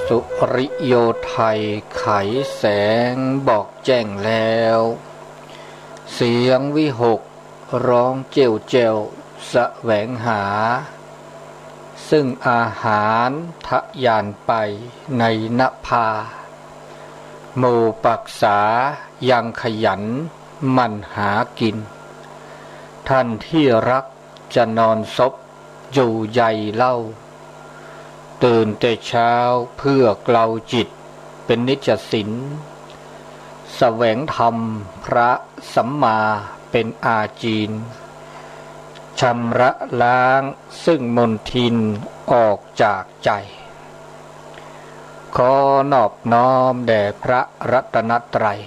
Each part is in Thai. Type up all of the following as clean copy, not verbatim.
สุริโยไทยไขแสงบอกแจ้งแล้วเสียงวิหกร้องเจียวเจียวแสวงหาซึ่งอาหารทะยานไปในนภาหมู่ปักษายังขยันมันหากินท่านที่รักจะนอนซบอยู่ใหญ่เล่าตื่นแต่เช้าเพื่อเกลาจิตเป็นนิจสินแสวงธรรมพระสัมมาเป็นอาจีนชำระล้างซึ่งมลทินออกจากใจขอนอบน้อมแด่พระรัตนตรัย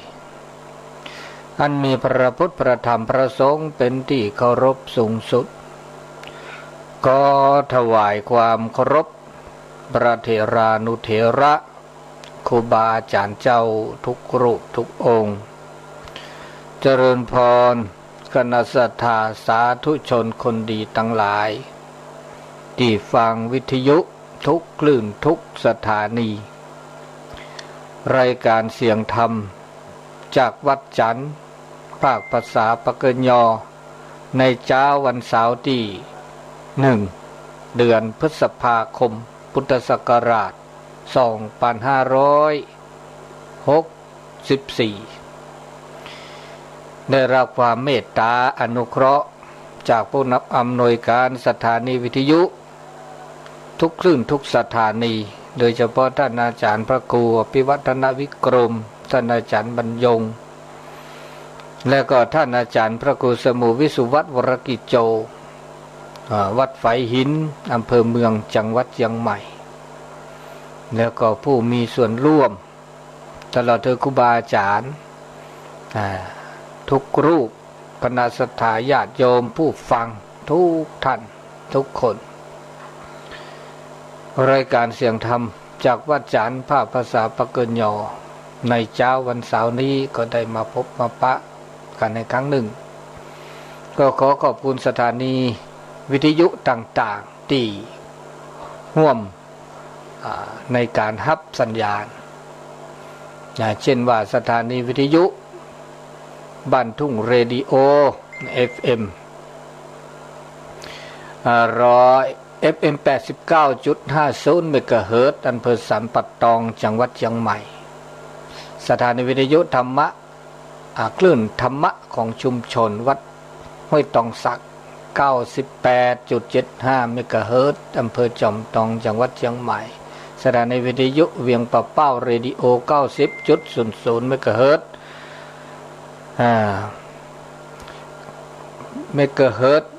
อันมีพระพุทธพระธรรมพระสงฆ์เป็นที่เคารพสูงสุดก็ถวายความเคารพพระเถรานุเถระครูบาอาจารย์เจ้าทุกรูปทุกองค์เจริญพรคณะศรัทธาสาธุชนคนดีทั้งหลายที่ฟังวิทยุทุกคลื่นทุกสถานีรายการเสียงธรรมจากวัดจันทร์ภาคภาษาปากยอในเช้าวันเสาร์ที่1เดือนพฤษภาคมพุทธศักราช2564ได้รับความเมตตาอนุเคราะห์จากผู้นับอำนวยการสถานีวิทยุทุกคลื่นทุกสถานีโดยเฉพาะท่านอาจารย์พระครูอภิวัฒนวิกรมท่านอาจารย์บรรยงและก็ท่านอาจารย์พระครูสมุวิสุวัฒน์วรกิจโจวัดไฝหินอำเภอเมืองจังหวัดเชียงใหม่แล้วก็ผู้มีส่วนร่วมตลอดถึงครูบาอาจารย์ทุกรูปคณะสัตยาติโยมผู้ฟังทุกท่านทุกคนรายการเสียงธรรมจากวัดจันทร์ภาษาปากยอในเช้าวันเสาร์นี้ก็ได้มาพบมาปะกันในครั้งหนึ่งก็ขอขอบคุณสถานีวิทยุต่างๆที่ร่วมในการรับสัญญาณเช่นว่าสถานีวิทยุบ้านทุ่งเรดิโอ FM FM 89.50 เมกะเฮิรตซ์อำเภอสันปัตตองจังหวัดเชียงใหม่สถานีวิทยุธรรมะคลื่นธรรมะของชุมชนวัดห้วยตองสัก 98.75 เมกะเฮิรตซ์อำเภอจอมทองจังหวัดเชียงใหม่สถานีวิทยุเวียงป่าเป้าเรดิโอ 90.00 เมกะเฮิรตซ์เมกะเฮิรตซ์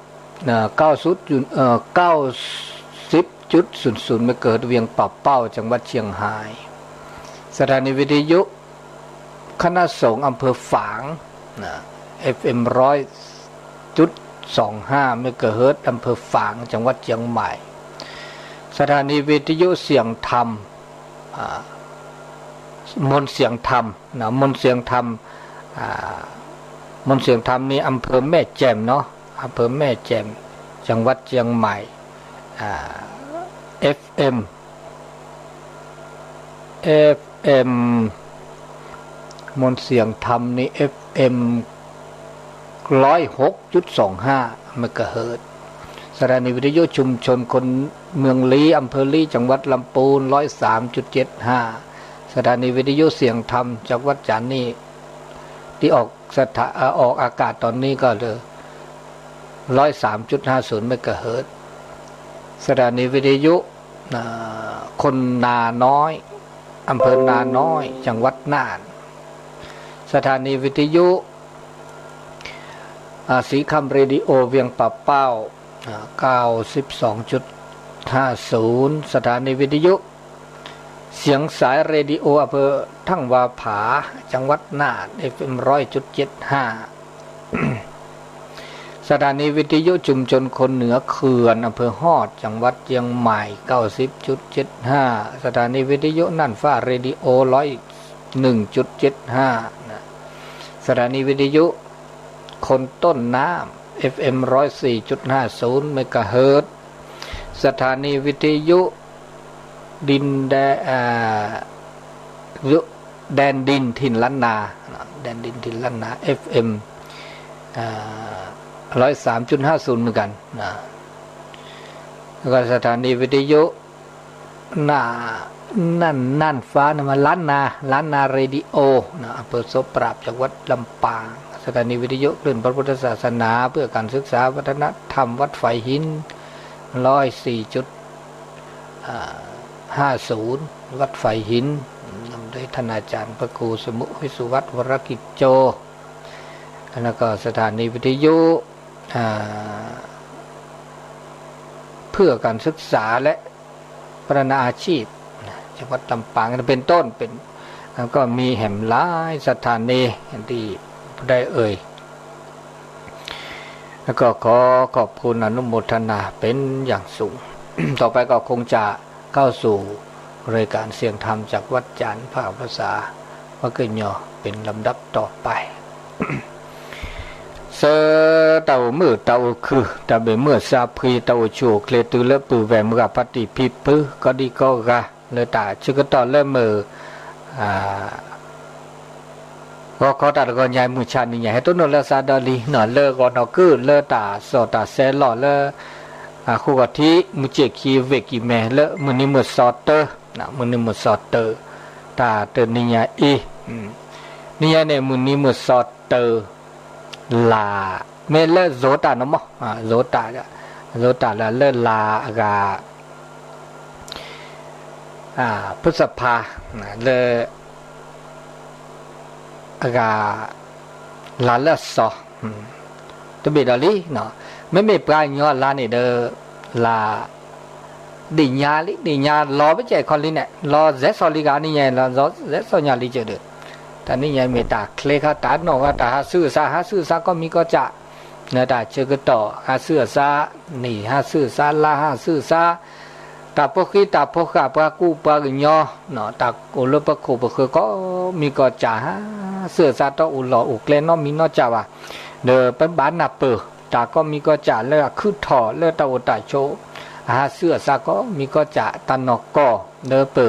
90.00 เมกะเฮิรตซ์เวียงป่าเป้าจังหวัดเชียงรายสถานีวิทยุคณะสงฆ์อำเภอฝาง FM 100.25 เมกะเฮิรตซ์อำเภอฝางจังหวัดเชียงใหม่สถานีวิทยุเสียงธรรมมนต์เสียงธรรมมนต์เสียงธรรมมนต์เสียงธรรมนี่อำเภอแม่แจ่มเนาะอำเภอแม่แจ่มจังหวัดเชียงใหม่FM มนต์เสียงธรรมนี่ FM 106.25 เมกะเฮิรตซ์สถานีวิทยุชุมชนคนเมืองลี้อำเภอลี้จังหวัดลำพูน 103.75 สถานีวิทยุเสียงธรรมจากวัดจันทร์นี่ที่ออกอากาศตอนนี้ก็เลย 103.50 เมกะเฮิรตซ์สถานีวิทยุคนนาน้อยอำเภอนาน้อยจังหวัดน่านสถานีวิทยุสีคำเรดิโอเวียงป่าเป้า92.50 สถานีวิทยุเสียงสายเรดิโออำเภอทั่งวาผาจังหวัดน่าน FM 100.75 สถานีวิทยุชุมชนคนเหนือเขื่อนอำเภอฮอดจังหวัดเชียงใหม่ 90.75 สถานีวิทยุน่านฟ้าเรดิโอ 101.75 สถานีวิทยุคนต้นน้ำ FM 104.50 เมกะเฮิรตซ์สถานีวิทยุ ดินแดนดินถิ่นล้านนาแดนดินถิ่นล้านนา FM 103.50เหมือนกันนะแล้วก็สถานีวิทยุนั่นฟ้านะมาล้านนาเรดิโอนะอำเภอโสปราบจังหวัดลำปางสถานีวิทยุคลื่นพระพุทธศาสนาเพื่อการศึกษาวัฒนธรรมวัดไฟหิน104.50วัดไฟหินนำโดยท่านอาจารย์พระครูสมุหิสุวัฒน์วรกิจโจแล้วก็สถานีวิทยุเพื่อการศึกษาและพัฒนาอาชีพจังหวัดลำปางเป็นต้นเป็นแล้วก็มีแห่มหลายสถานีที่ได้เอ่ยแล้วก็ขอขอบคุณอนุโมทนาเป็นอย่างสูง ต่อไปก็คงจะเข้าสู่รายการเสียงธรรมจากวัดจันทร์ภาคภาษาวะเกยอเป็นลำดับต่อไป เสเต่ามือเต่าคือตะเบเมื่อซาพีเต่าโชเคลตุเลปือแวมกับปฏิพิปือก็ดีก็กะเลตาชึกต่อเลมือก็ขอตัดก่อนยายมือชานี่ใหญ่ให้ต้นนเลซาดาลีหน่อเลก่อนนอคือเลตาสอตาเซลลอเลคู่กับที่มุเจคีเวกิแม่เลมือนี้มือสอเตอร์นะมือนี้มือสอเตอร์ตาเตอร์นี่ใหญ่นี่ใหญ่เนี่ยมือนี้มือสอเตอร์ลาเมเลโซตานะมั้งโซตาละเลลากาพฤษภาเลกาลาเลสอตัวเบดอลีเนาะไม่ปลายยอดลาเนี่ยเดลาดิญารอไปใจคนลิเนี่ยรอเซสอลิกานี่ไงรอเซสอญาลิเจเดแต่นี่ยังไม่ตาเคลคาตาหนอกตาหาซื่อซาก็มีก็จะเนื้อตาเจอก็ต่อหาซื่อซานี่หาซื่อซาลาหาซื่อซาตาพวกขี้ตาพวกขาปลากูปลากินยอเนาะตาโอเลปะโคปะคือก็มีก็จะเสื้อซาต้องอุหล่ออุกเลนเนาะมีเนาะจ้าว่าเด้อเป็นบ้านนับเปอตาก็มีก็จะเลือกคือถอเลือกตาโอตาโชเสื้อซาก็มีก็จะตันนอกก็เด้อเปอ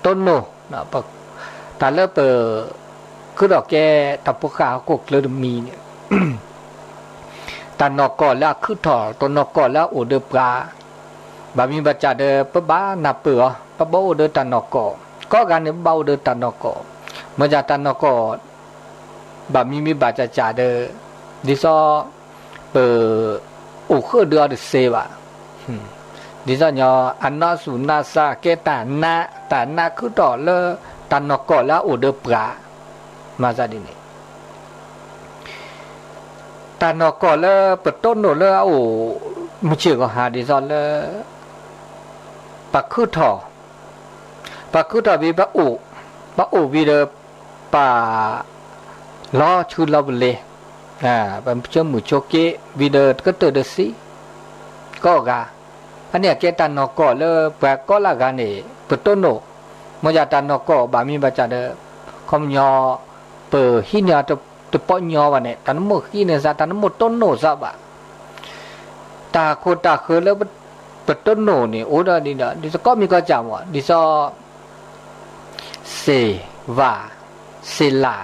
ต้นโนเนาะปะตาเลือกเปอคือดอกแกตาพวกขากกเลยมีเนี่ย ตันนอกก็แล้วคือถอต้นนอกก็แล้วโอเดอปลาบามีบัจจาเดปบ้านับเปือปะโบเดตันนอกก็การเนี่ยเบาเดตันนอกเมื่อจะตันนอกบามีบัจจาเดดิซอเปออุเคเดือดเซวะดิซอเนาะอันนาสุนาซาเกตานาคือต่อเลตันนอกแล้วโอเดปลามาซาดินี่ตันนอกแล้วเปิดต้นโนแล้วโอมุเชื่อก็หาดิซอเลปักคือถอวิบะอุวิเดปาล้อชุลาบเลเป็นเชื่อมือโชเกวิเดก็เตอเดซีก็กาอันเนี้ยเกตันนอกก็เลยแปลก็ละกันนี่เปิดต้นโนมอยาตันนอกก็บามีบัจจาเดคอมยอเปิดหินยาตะปอยอวะเนี่ยตันหมดหินเนี่ยซะตันหมดต้นโนซะบะตาโคตาเคแล้วเปิดต้นโนนี่โอ้ดานี่นะดิสก็มีก็จำว่าดิซอเซวาเซลา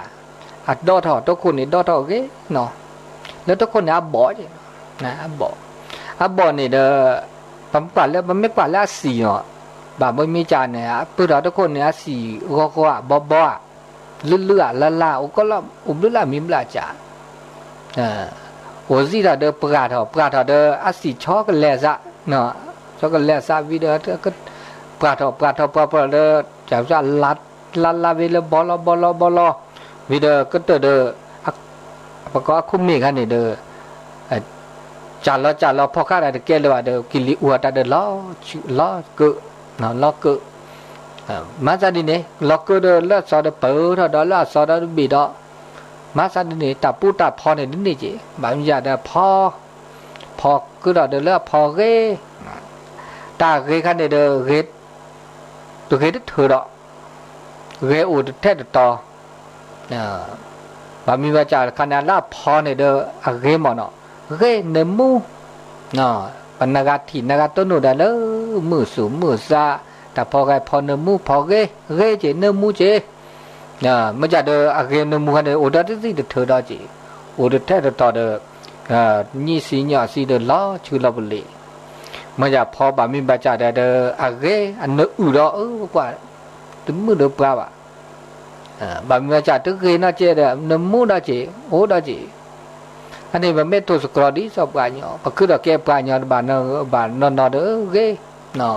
อัดดอทอทุกคนนี่ดอทอเกเนาะแล้วทุกคนเนี่ยอับบอจนะอับบอนี่เด้อปั๊มกว่าแล้วมันไม่กว่าแล้วสี่เนาะบาไม่มีจานเนี่ยเพื่อทุกคนเนี่ยสี่ก็บอเลื่อลาโอ้ก็ละอุ้มเลื่อมีมลาจ่า我记得的不干他的สีช็อกกันแลซะเนาะช็อกกันแลซะวิเดอก็ปราทปเดจับจะลัดวิเลบอลวิเดอก็เตอประกอบคุมมีกันนี่เดอจานเราพอข้าได้เกลว่าเดอกิลิอวดแต่เดอล้อเกเนาะล้อเกมาซะดิเนี่ยล้อเกเดอละซอเดเปอเดอละซอเดบีดอมาซาดินี่ตาปูตาพอเนี่ยนี่จีบางอย่างเดพอคือเราเดเลือกพอเกตาเกคันเดเกตัวเกที่ถือดอกเกอุดเทศต่อบางมีว่าจะขนาดละพอเนี่ยเดเกหมอเนาะเกเนมูเนาะปนกาถินกาต้นนูดาเลมือสูงมือซา แต่พอไงพอเนื้อมูพอเกเจเนื้อมูเจไม่จะเดออาเกเนื้อมูกันเดอโอดาที่สิเดเธอได้จีโอดแท้เดต่อเดนี่สีหยาสีเดล้อชื่อเราบุรีไม่จะพอบามิบาจ่าเดออาเกอันเนื้ออุดกว่าถึงมือเดือบปลาวะบามิบาจ่าตึกเกน่าเจเดเนื้อมูได้จีโอได้จีอันนี้มันไม่ตัวสกอดีสอบกันเนาะพอคือเราแก้ปลายเนาะบานนอเด้อเกเนาะ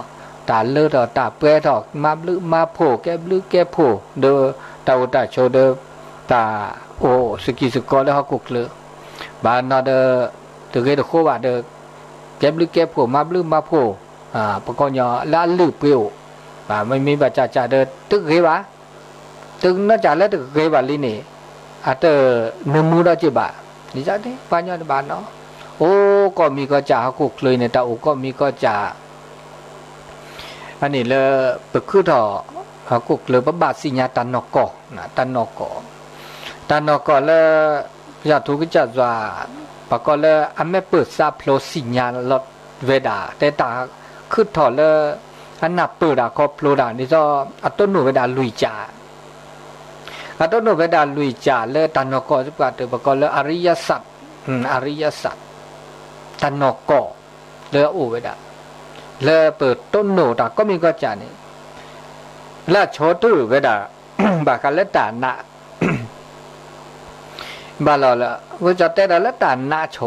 ตาเลือดตาเปื่อยถอกมาลือมาโผแก้ลือแก้โผเด้อตาตาโชเด้อตาโอสกิสกอแล้วเขากุกเลยบานนอเด้อตึกเกตโคบาเด้อแก้ลือแก้โผมาลือมาโผปกอนเนาะละลือเปียวไม่มีบาจ่าเด้อตึกเกบาตึกน่าจะแล้วตึกเกบาลีนี่อาเตอเนื้อมูดจิบะนี่จ้าดิปัญญาบานเนาะโอ้ก็มีก็จ่ากุกเลยในตาโอก็มีก็จ่าอันนี้เลยปึกคือถอกุกเลยบาสิญาตันนกนะตันนกเลยอยากถูกจัดว่าปก็เลยอันไม่เปิดซาโพลสิญาลดเวดาแต่ตาคือถอเลยอันนับเปิดก็โพลดานี่ก็อัตโนเวดาลุยจ่าอัตโนเวดาลุยจ่าเลยตันนกสุปการปก็เลยอริยสัจตันนกเลยโอเวดาเลยเปิดต้นโนตาก็มีก็จ่านี่แล้วโชตุเวดาบากันเลตานะบาลอละว่าจะแต่ละตานะโช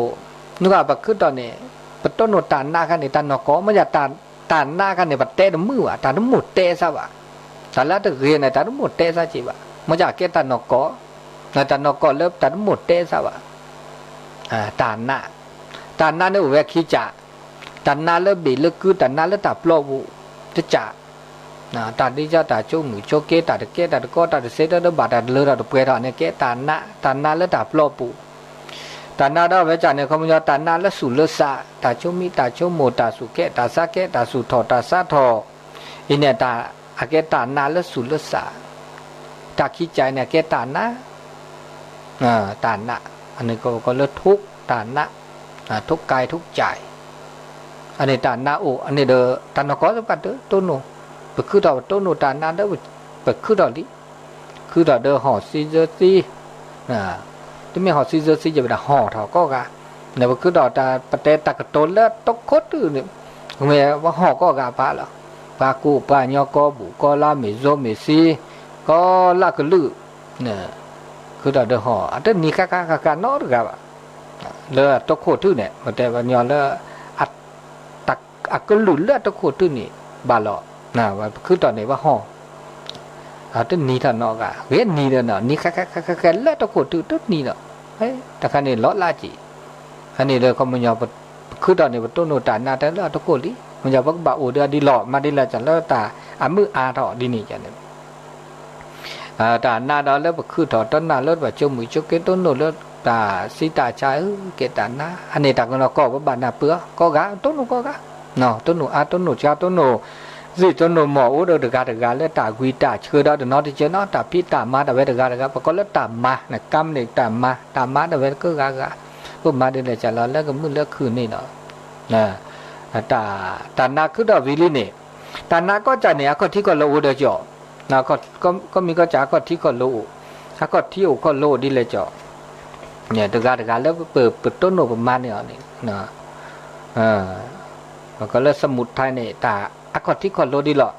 นึกว่าบักคือตอนนี้ปต้นโนตานะกันนี่ตานกมันจะตานะกันนี่บัดเตะมือว่ะตาหมดเตะซะว่ะตาละตะเรียนน่ะตาหมดเตะซะจิว่ะมันจะเกตานกนะตานกเลิบตาหมดเตะซะว่ะตานะเนี่ยเวคิจาตานาเลิกบีเลิกคือตานาเลิกตาปลอบุจะจ่าตาดีจ้าตาโจมือโจเกตาเกตาก็ตาเสด็จบาดเลือดเปลือยเนี่ยเกตานาเลิกตาปลอบุตานาได้เวจ่าเนี่ยเขาไม่ยอมตานาเลิกสุเลิกซาตาโจมีตาโจโมตาสุเกตาซาเกตาสุทอตาซาทออินเนี่ยตาเกตานาเลิกสุเลิกซาตาคิดใจเนี่ยเกตานาตานาอันนี้ก็เลิกทุกตานาทุกกายทุกใจอันนี้ตานาโออันนี้เดอตานกอสกัดเด้อต้นโนไปคือดอกต้นโนตานาเด้อไปคือดอกนี้คือดอกเดอห่อซีเจอร์ซีที่ไม่ห่อซีเจอร์ซีจะเป็นห่อเท่าก็กะเนี่ยไปคือดอกตาปะเตตากระต้นแล้วตกโคตรเนี่ยเมื่อว่าห่อก็กะปะละปากูปายอกอบุก็ลาเมโซเมซีก็ลากลือเนี่ยคือดอกเดอห่ออันนี้กะนอหรือกะเลยตกโคตรเนี่ยแต่ว่ายอเลยก็หลุดเลือดตะโคตื้อนี่บาลอนะว่าคือตอนนี้ว่าห่อตึ้งนี้ท่านนอกอ่ะเว้นนี้เด้อเนาะนี่แค่เลือดตะโคตื้อตึ้งนี้เนาะเฮ้ยแต่คันนี้ล้อลาจิอันนี้เลยเขามันยอมคือตอนนี้ว่าต้นโนตานาแต่เลือดตะโคลิมันยอมว่าบ่าวเดือดีหลอมาดีละจันเลือดตามืออาถอดีนี่จันเนี่ยตาหน้าดอเลือดคือถอต้นหน้าเลือดว่าจมูกจุกเกต้นโนเลือดตาสีตาชายเกตานาอันนี้ตาก็เราก็ว่าบานาเปื้อก็กะต้นโนก็กะเนาะต้นหนูต้นหนูจ้าต้นหนูสิต้นหนูหมออุดเดกาแล้วตากุยตาเชื่อได้เนาะที่เจ้าเนาะตาพี่ตามาแต่เวทกาปก็แล้วตามาเนี่ยกำเนี่ยตามาแต่เวทก็กะพวกมาเดี๋ยวจะรอแล้วก็มือแล้วคืนนี่เนาะตานาคือดอกวิลิเนี่ยตานาก็จะเนี่ยก็ที่ก็โลอุดจ่อนะก็มีก็จ่าก็ที่ก็โลถ้าก็ที่อุก็โลดีเลยจ่อเนี่ยตะกาแล้วเปิดต้นหนูประมาณเนี่ยนี่นะมันก็เลยสมุดไทยเนี่ยตาอากอที่คนโลดีหรอ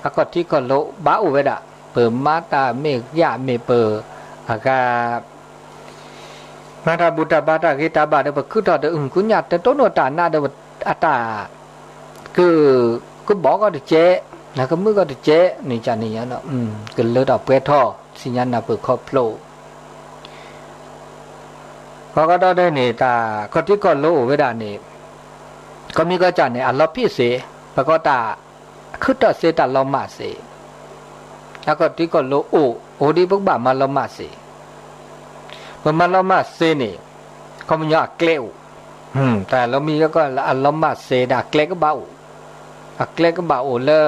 อากอที่คนโลบ้าอุเวดะเปิดมาตาเมฆยาเมเปออากามาตาบุตรบาตากิตาบาเดบคือต่อเดกุญญาแต่ต้นโนตาหน้าเดบอัตาคือบอกก็เจ๊นะก็มือก็เจ๊นี่จานี่เนาะก็เลยดอกเปท่อสิญญาณเปิดครอบโลก็ได้เนี่ยตาคนที่ก็โลเวดานี่ก็มีก็จันเนี่ยอัลลอฮ์พิเศษแล้วก็ตาคือตัดเสตาลอมาเสแล้วก็ที่ก็โลโอดีพวกบ้ามาลอมาเสมาลอมาเสนี่เขามันอยากเกลียวแต่เรามีก็อัลลอฮ์มาเสดาเกลียก็เบาเกลียก็เบาเลย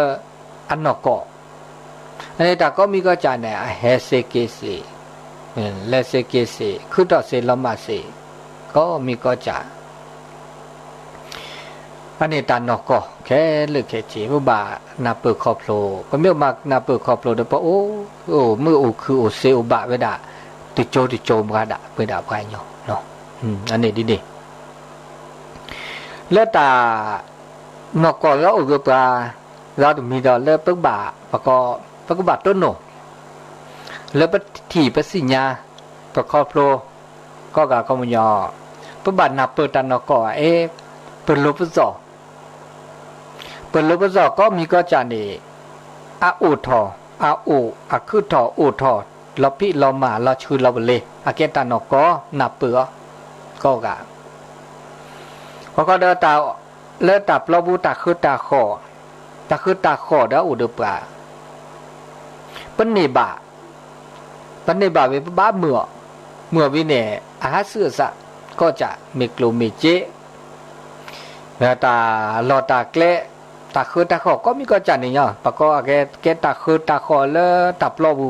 อันนอกอันนี้ตาก็มีก็จันเนี่ยเฮเซเกเซเลเซเกเซคือต่อเซลมาเซก็มีก็จ่า อันนี้ตานอกก็แค่เลือกแค่จีบบ่านาเปิดครอบโลก็เมื่อมานาเปิดครอบโลเดี๋ยวพอโอ้มือโอคือโอเซอุบะเวดาติโจมกระดาเวดาไปเนาะอันนี้ดีแล้วตานอกก็แล้วอุปาเราถึงมีดอกเลิกปักบ่าปะก็ปักบ่าต้นโนแล้วปฏิปสิญญาปะครอบโลก็กะก็มันยอปักบ่านาเปิดตานอกก็เปิดลบซอเปิดลบซอก็มีก็จานี่อาอูทออาอูอาคือทออูทอเราพี่เรามาเราชื่อเราเลยอาเกตานอกก็นับเปือก็กะพอก็เดินตาเลิกตับเราบูตาคือตาคอตาคือตาคอเด้ออุดปลาปันเนบะเป็นบ้าเมื่อวิเนอาหาเสื้อสะก็จะมีกลุ่มมีเจแล้วตาลอตาเกละตาคือตาคอก็มีก็จันนี่เนาะปะก็แกตาคือตาคอเลิกตับเราบู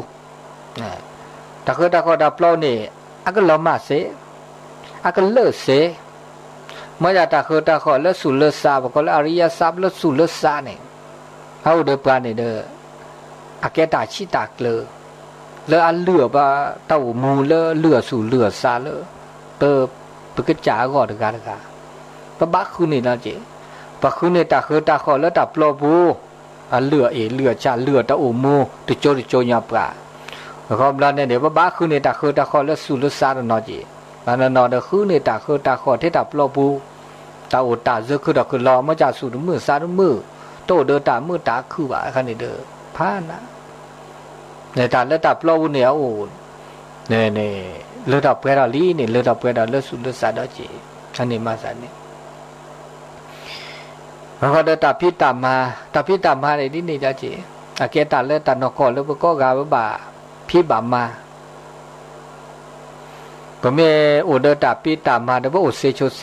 ตาคือตาคอตับเรานี่อาก็ละมาเสอาก็เลิกเสเมื่อตาคือตาคอเลิกสุเลิกซาปะก็อริยสัพเลิกสุเลิกซาเนี่ยเอาเดือปานนี่เด้ออาแกตาชิตาเกลอแล้วอันเหลือบ่เต้ามูเลเหลือสู่เหลือซาเลเปกจ๋าก็ตะกะปะบักคือนี่นะเจปะคือนี่ตาคือตาคอแล้วตับโลบูอันเหลือเหลือจาเหลือตะโอมูติโจญาปะก็บลาเนี่ยเดี๋ยวปะบักคือนี่ตาคือตาคอแล้วสู่เหลือซาเนาะเจมันเนาะเด้อคือนี่ตาคือตาคอที่ตับโลบูตาโอตาเจคือดอกคือรอมาจากสู่มือซามือโตเด้อตามือตาคือว่าคันนี่เด้อพานะในตาเลือดตับโลบุเนี่ยโอ้เนี่ยเลือดตับเปล่าลีเนี่ยเลือดตับเปล่าเลือดสุดเลือดสาดจีอันนี้มาสันนี่แล้วก็เดินตับพิตามมาในที่นี่จ้าจีอาเกตาเลือดตันนกแล้วก็กาบ่าพี่บ่ามาก็เมื่ออุเดินตับพิตามมาเดี๋ยวอุเสโชเส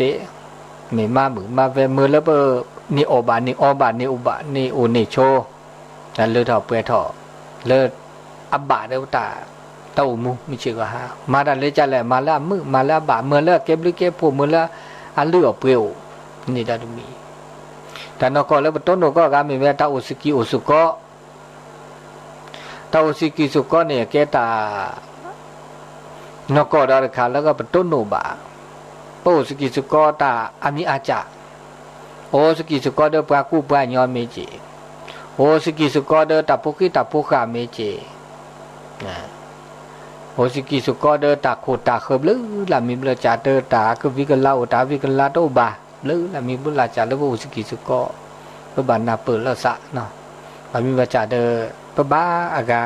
มีมามือมาเวมือแล้วก็นี่อบานี่อุบะนี่อุนี่โชนั่นเลือดตับเปล่าเลือดอับบาเดวตาเต้ามูไม่เชื่อก็ฮะมาดันเลยจะแหละมาละมือมาละบาเมื่อละเก็บหรือเก็บผู้เมื่อละอันเลือเปรี้ยวนี่ได้ดูมีแต่นกแล้วต้นนกก็การมีแม่ตาอุสกิอุสุกตาอุสกิสุกเนี่ยแกตานกดาร์คาแล้วก็ต้นโนบาปูสกิสุกตาอามิอาจาโอสกิสุกเดปากูปายอนเมจิโอสกิสุกเดตาปุกาเมจิโอสิกิสุก็เดตาโคตาเขบลือลามีบุลจาเดตาคือวิกลาโอตาวิกลาโตบาลือลามีบุลจาเลโอสิกิสุก็ปะบานาเปิดละสะเนาะบามีบุลจาเดปะบาอากา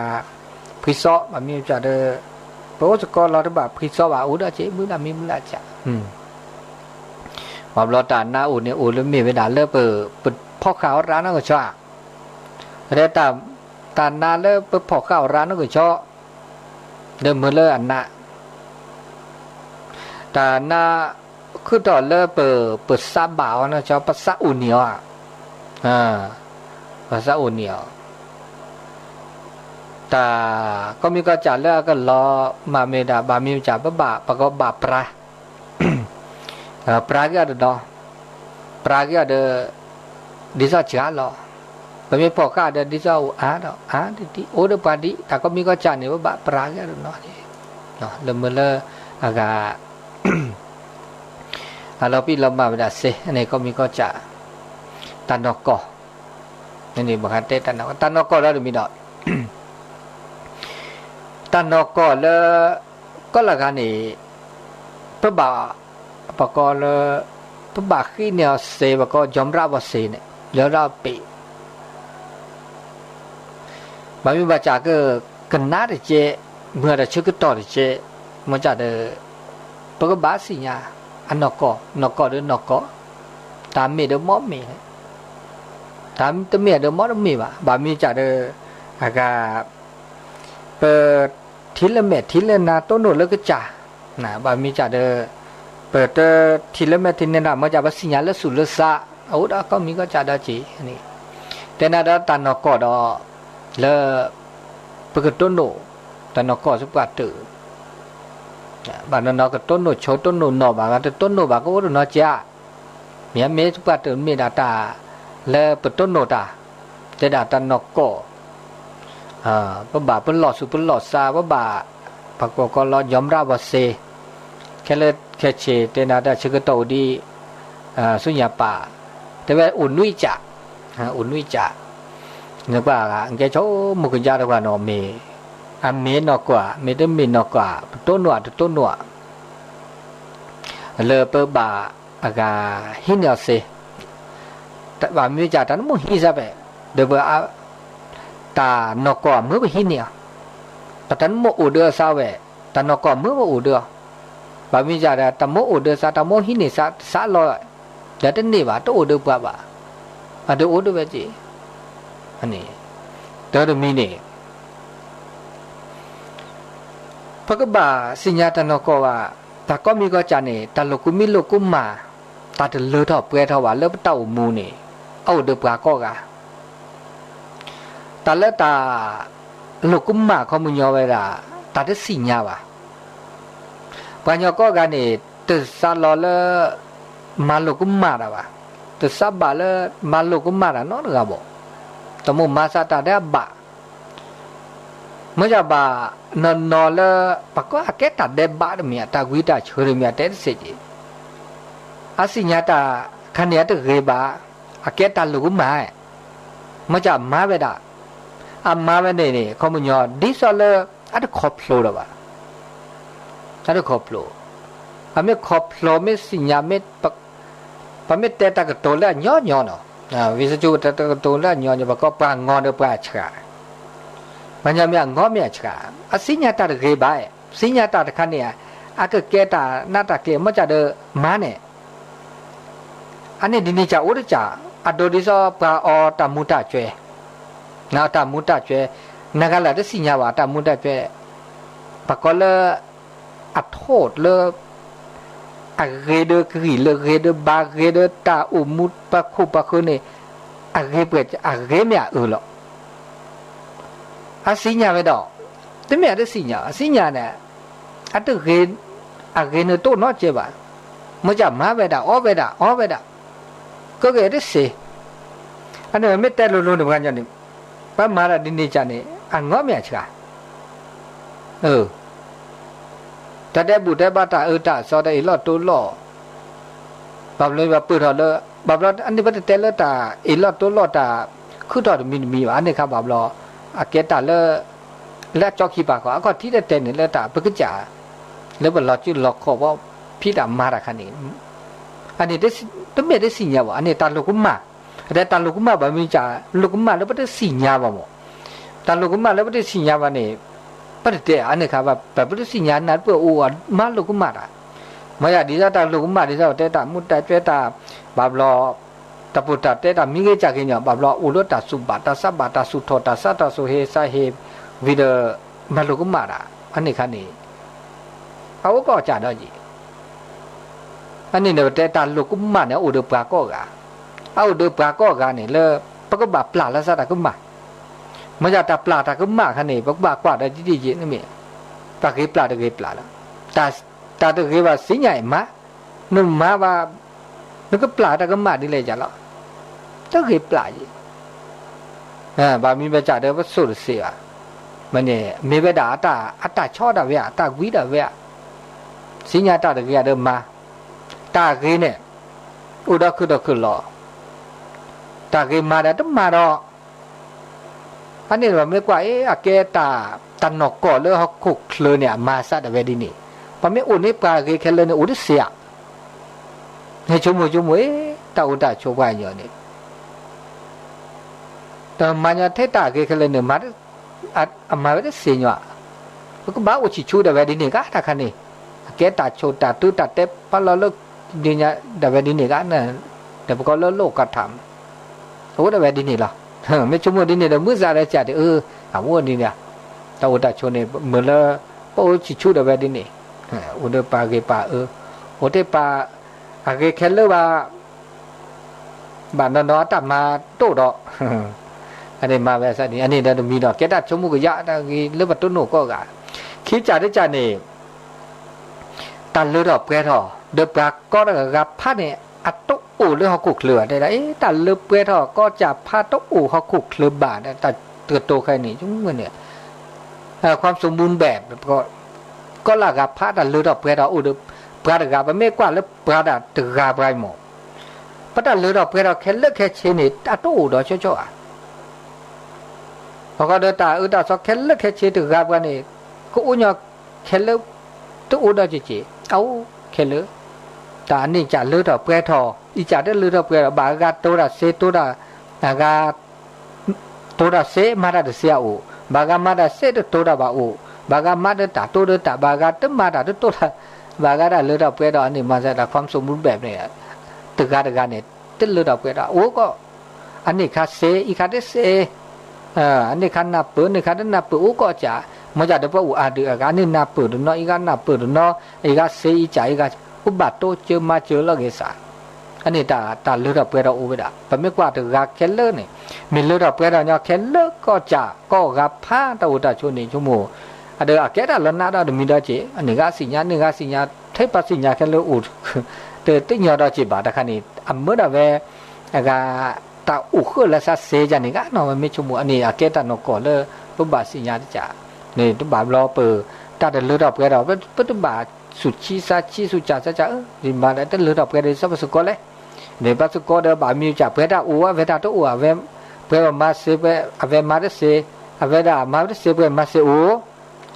พิซอบามีบุลจาเดปะโอสก็เราตบาพิซอบาอุดาเจบุลามีบุลจาบาบลอตานาอุเนี่ยอุลมีเวดาเลเปิดพ่อขาวร้านนั่นก็ชอบเรตานาเลเปิดพ่อขาวร้านนั่นก็ชอบเดิมเมื่อเลิกอันน่ะแต่น่าคือตอนเลิกเปิดซาบ่าวนะชอบภาษาอุเนียวภาษาอุเนียวแต่ก็มีก็จัดเลิกก็รอมาเมดาบามีจัดบาประกอบบาปลาปลาก็เดอปลาก็เดดิซาจ้าลอบางทีพอข้าเดินดิซาดิโอเดปาดิแต่ก็มีก็จัดเนี่ยว่าบาปลาก็เนาะเริ่มเมื่ออากาเราพี่เรามาเวลาเซอันนี้ก็มีก็จะตันนกนี่บางทีตันนกแล้วมีดอกตันนกแล้วก็ละกันนี่พระบาปกรพระบาขี้เนี่ยเสบก็ยอมรับว่าเสเนี่ยแล้วเราปีบางทีบาจาก็กันนาดิเจเมื่อเราชื่อก็ต่อดิเจมันจะเดปกบาสิญาอันนกเดนกตามมีเดมอมีตามตมีเดมอมีบามีจะเดอากาเปิดทิลเมทิลนาต้นโนแล้วก็จ่านะบามีจะเดเปิดทิลเมทิลนามันจะบาสิญาแล้วสุลสะเอาดก็มีก็จะได้จีนี่แต่นาดตันนกดแล้วปกต้นโนตันนกสุปาตือบางนนก็ต้นโนโชต้นโนนอบางต้นโนบางก็ว่าโนจ้า เมียเมสุปะตุเมดาตาและปตุโนตาเจดาตานอกก็ปะบาปะหลอดสุปะหลอดซาปะบาปะก็ลอยอมรับว่าเซแค่เลแค่เชเตนาดาชกโตดีสุญญาป่าแต่ว่าอุ่นนุ้ยจ่าอุ่นนุ้ยจ่านึกว่าแกโชมุกยาตะวันอเมอเมนอกกว่าเมตเมนอกกว่าต้นหนวดต้นหนวดเลเปบาอากาหินเนเซแต่ว่ามีจ่าตันมุหิซะเปเดบอาตานอกกว่ามือหินเนี่ยแต่ตันมุอุเดอซาเวตานอกกว่ามืออุเดอบามีจ่าตะมุอุเดซาตะมุหินนี่ซาลอยแต่ตันนี่ว่าตอุเดปะบาอะตอุเดเวจิอันนี้ตอมีนี่พระกบาสิญญาตนกว่าตาก็มีก็จานี่ตาลูกมีลูกมาตาจะเลือดทอเปลือยทว่าเลือดเต้ามูนี่เอาเดือบก็กะตาเลตาลูกมาเขามุญยอเวลาตาจะสิญญาว่ะปัญญาก็กันนี่ตึสาลอเลมาลูกมาละว่ะตึสาบาเลมาลูกมาละน้องหรือบ่ตมุมาซาตาได้บะเมื่อจะบานอนอละปะก็อาเกตัดเดบะเมียตาวิตาช่วยเมียเตสจิอาสิญญาตาคันเนียตะเกบะอาเกตัดลูกมาเมื่อจะมาเวดาอามาเวนี่เขามุญยอดิซอเลอัดขอบโลละวะอัดขอบโลอาเมขอบโลเมสิญญาเมปะเมเตตะกะโตละญอเนาะวิสจุตะกะโตละญอปะก็ปางอเดปะฉะปัญญาเมียงอเมียฉะอสิญญาตะเกบะสิญญาตะคันเนี่ยอาเกเกตานาตะเกมะจะเดมาเนี่ยอันนี้ดินิจาอุรจาอโดดิซอปาออตะมุตะจวยนาตะมุตะจวยนากาละตะสิญญาวาตะมุตะจวยปะก็เลอโทษเลอะเรเดกรีเลเรเดบาเรเดตาอุมุตปะคุปะคุนี่อะเรเปอะเรเมียลออาสิญญาเวดอตะเมียตะสิญญาเนี่ยอะตะเรอะเรเนโตนอเจบะมะจะมาเวดาออเวดาก็เกตะเสอันนี้ไม่แต่ลุๆกันจังนี่ปะมาละดินี่จังนี่อะงอเมียฉะตะเดบุเดบะตาตะซอไดลอตุลอบับเลยว่าปือทอเลบับลออันนี้บ่เตเลตาลอตุลอตาคือตอมีอันนี้ครับบับลออาเกตาเลและจอคีปะก็ที่เตนี่เลตาปึกจ๋าแล้วบ่ลอจุลอขอว่าพี่ตามาระคันนี้อันนี้ตะเมได้สิญญาวะอันนี้ตาลูกมาแต่ตาลูกมาบ่มีจ๋าลูกมาแล้วบ่ได้สิญญาวะบ่ตาลูกมาแล้วบ่ได้สิญญาวะนี่ปะเตอันนี้ครับแบบบ่ได้สิญญานัดเปิ้อโอมาลูกมาดามายาดิซาตาลูกมาดิซาเตตามุตตะเจตาบับลอตะปุตตะเตตามิเกจักกิญบับลออุลตะสุบะตะสับบะตะสุโทตะสัตตะสุเฮสะเฮวิเดมาลูกมาดาอันนี้คันนี้เอาก็จาดอจิอันนี้เนี่ยเตตาลูกมาเนี่ยอุดปะก็กะเอาอุดปะก็กะนี่เลปะก็บะปลาละซะตะก็มามันจะตาปลาตะก็มาคันนี้ปะบะกว่าได้จิๆนี่มีตะเกปลาตะเกปลาละตาตะเกว่าสิญญามานุ่มมาว่านึกปลาตะก็มาดิเลยจ้ะละตะเกปลาจิบามีเบจ่าเดว่าสุดเสียมันเนี่ยมีเวดาอัตตาชอดาเวะตาวิดาเวะสิญญาตะเกเดมาตาเกเนี่ยอุดคือลอตาเกมาดะตะมาดออันนี้ว่าไม่กว่าอาเกตาตันนอกก่อเลยเฮาคุกเคลเนี่ยมาซะดะเวดินี่ปะเมอุนี่ปาเกเคลเนี่ยอุดิเสียให้ชมตาอุตาโชกว่าอยู่นี่แต่มันจะเทตาเกเคลเนี่ยมามาเวดิเสียก็บ้าอุชิชูดะเวดินี่กะตะคันนี่เกตาโชตาตุตาเตปะลอลดิญะดะเวดินี่กะนะแต่ปก็โลกกะทำโอ้ดะเวดินี่ล่ะไม่ชมดินี่เดมื้อซาได้จัดอาวุนี่เนี่ยตาอุตาโชเนี่ยเหมือนละปอชิชูดะเวดินี่อุดปาเกปาโอเตปาอาเกเคลว่าบานนอตมาโตดออันนี้มาเวซะนี่อันนี้เดมีดอกเกตาชมุกยะตะกีเลบตุโนก็กะคิจาได้จัดนี่ตันเลดอกเปรทอเดปากก็กะพะเนี่ย อัตโตอูเรื่องเขาขุกเหลือได้ละแต่เลือเปรทอก็จะพาโตอูเขาขุกเหลือบาทแต่เติบโตใครนี่จุ้งเมื่อเนี่ยความสมบูรณ์แบบก็หลักกับพระแต่เลือดเปรทออูเดือปราดกับไม่กว่าแล้วปราดตึกกับไรหมดพระแต่เลือดเปรทอแค่เลือกแค่เชนิดอัตโตอูดอช่วยพอก็เดินตาตาสอกแค่เลือกแค่เชตึกกับกันนี่ก็อุ้ยแค่เลือกตัวอูดอจีเอาแค่เลือกแต่อันนี้จะเลือดเปรทออีจะได้เลือดเปรทอบางกาตัวละเซตัวละบางกาตัวละเซมาได้เสียอูบางกามาได้เซตัวละบาอูบางกามาได้ตาตัวละตาบางกาตึ้มมาได้ตัวละบางกาได้เลือดเปรทออันนี้มาจากความสมบูรณ์แบบเนี่ยตึกกันเนี่ยตึ้งเลือดเปรทอโอ้ก็อันนี้คัดเซอีคัดได้เซอันนี้คันนับเปิดนี่คันนับเปิดโอ้ก็จะมาจากเดี๋ยวพออูอาดือกันนี่นับเปิดเนาะอีกันนับเปิดเนาะอีกันเซอีจ่ายอีกันอุบัติโตเจอมาเจอแล้วเกษาอันนี้ตาเลือดเปรตอูไปด่าแต่ไม่กว่าถึงกับแค่เลือดนี่มีเลือดเปรตเนี่ยแค่เลือดก็จะก็กับผ้าตาอุตาชนนี่ชั่วโมงอันเดียวแค่แต่ละนัดเรามีได้เจอันนี้ก็สิญญาหนึ่งก็สิญญาเทปสิญญาแค่เลือดอูแต่ติญญาเราเจ็บาแต่คันนี้อันเมื่อเวก็ตาอุคือละสัเซจันนี่ก็เนาะมันไม่ชั่วโมงอันนี้แค่แต่นกก่อนเลยตุบาสิญญาที่จะนี่ตุบารอเปิดตาเลือดเปรตเราเป็นตุบาสุชีซาชีสุจาซาจ้าดิมาได้แต่เลือดเปรตสับสกุลเลยเนี่ยปัสสาวะเดบามีจากเปรตอูเวทาตัวอูเวเปรมาเสเปเวมาเดเสเวดามาเดเสเปมาเสอู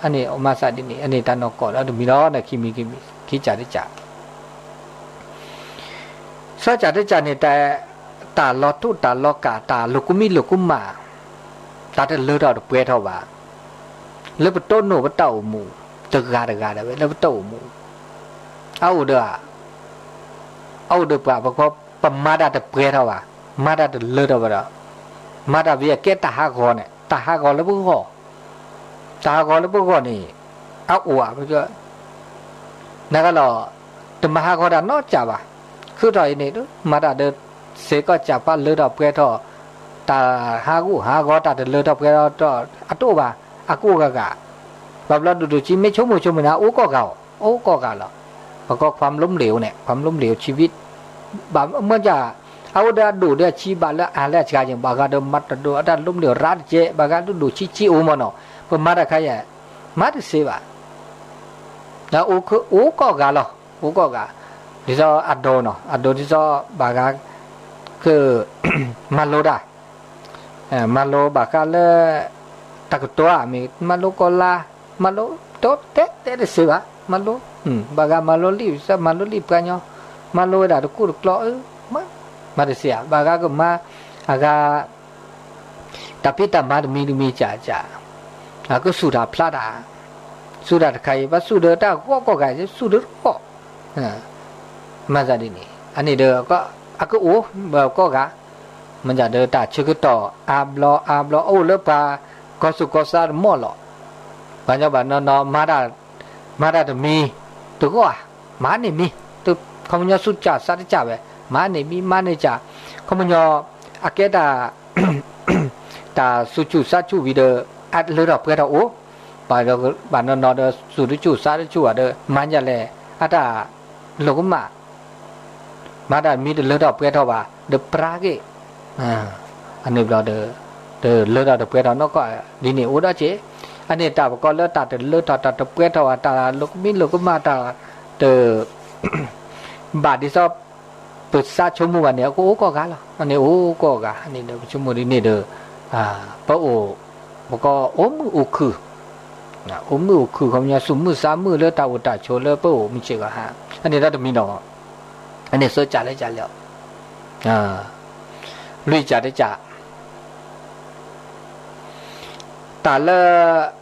อันนี้อมาซาดินี่อันนี้ตานอกก่อนแล้วมีล้อเนี่ยคิจ่าได้จ่าซาจ่าได้จ่าเนี่ยแต่ตาลอตุตาลอกาตาลุกุมิลุกุมาตาแต่เลือดเปรตว่าเลือดต้นหนูเป็นเต่าหมูตึกกาเว้ยแล้วเต่าหมูเอาเด้อป่ะเพราะปมาดาแต่เปรตว่ามาดาแต่เลือดว่ามาดาเวียเกตาฮากอเนี่ยตาฮากอแล้วพวกตาฮากอแล้วพวกนี่เอาอัวเพราะว่านั่นก็แล้วตมหากอดานอกจากว่าคือตอนนี้ดูมาดาเดเสก็จับว่าเลือดเปรตตาฮากอตาแต่เลือดเปรตอัตโตว่าอากูกะแบบเราดูชีไม่ชั่วโมงนะโอ้ก็เก่าแล้วแล้วก็ความล้มเหลวเนี่ยความล้มเหลวชีวิตแบบเมื่อจะเอาได้ดูได้ชีบาแล้วอะไรจะอย่างบางการมัดดูได้ล้มเหลวรัดเจบางการดูชีโอมันเนาะพอมาได้ใครมาได้เสียแล้วโอ้ก็เก่าแล้วโอ้ก็เก่าที่จะอัดโดเนาะอัดโดที่จะบางการคือมาโลได้มาโลบางการเลยตักตัวมีมาโลก็ลามาโลโต๊ะเตะเสียมาโลบางมาโลรีบมาโลรีบกันเนาะมาโลได้ทุกคนกลัวมาเสียบางก็มาอากาแต่พี่ตามามีจ่าก็สุดาพลาดาสุดาใครว่าสุดาแต่ก็ใครจะสุดาก็มาจากนี่อันนี้เด้อก็โอ้แบบก็กะมันจะเด้อตาชื่อต่ออาบลอโอ้เลิปาก็สุก็ซาหมดหรอบางอย่างบางนอมาได้มีตัวก็มาเนี่ยมีตัวเขามันจะสุดจ่าสัตว์จ่าเว้ยมาเนี่ยจ่าเขามันจะอาเกตาตาสุจุสัจจุวิเดออัดเลือดเพื่อเราโอ้บางนอเดอสุจุสัจจุอ่ะเดอมันจะเลยอัตตาโลกุมาได้มีเลือดเพื่อเราว่าเดอปรากอันนี้เราเดอเลือดเพื่อเราเนาะก็ดีนี่โอ้ได้เจอันนี้ตาก็เลือดตาเลือดตาเพื่อเราตาโลกุมาตาเดอบาดที่ชอบเปิดซาชั่วโมงวันนี้ก็โอ้ก็กะละอันนี้โอ้ก็กะอันนี้เดอชั่วโมงนี้เดอพระโอก็โอ้มือคือโอ้มือคือเขาเนี่ยสุ่มมือสามมือเลือดตาอุตาโชเลือดพระโอมีเชื่อฮะอันนี้เราจะมีเนาะอันนี้เสือจ่าเลยจ่าแล้วลุยจ่าได้จ่าตาเล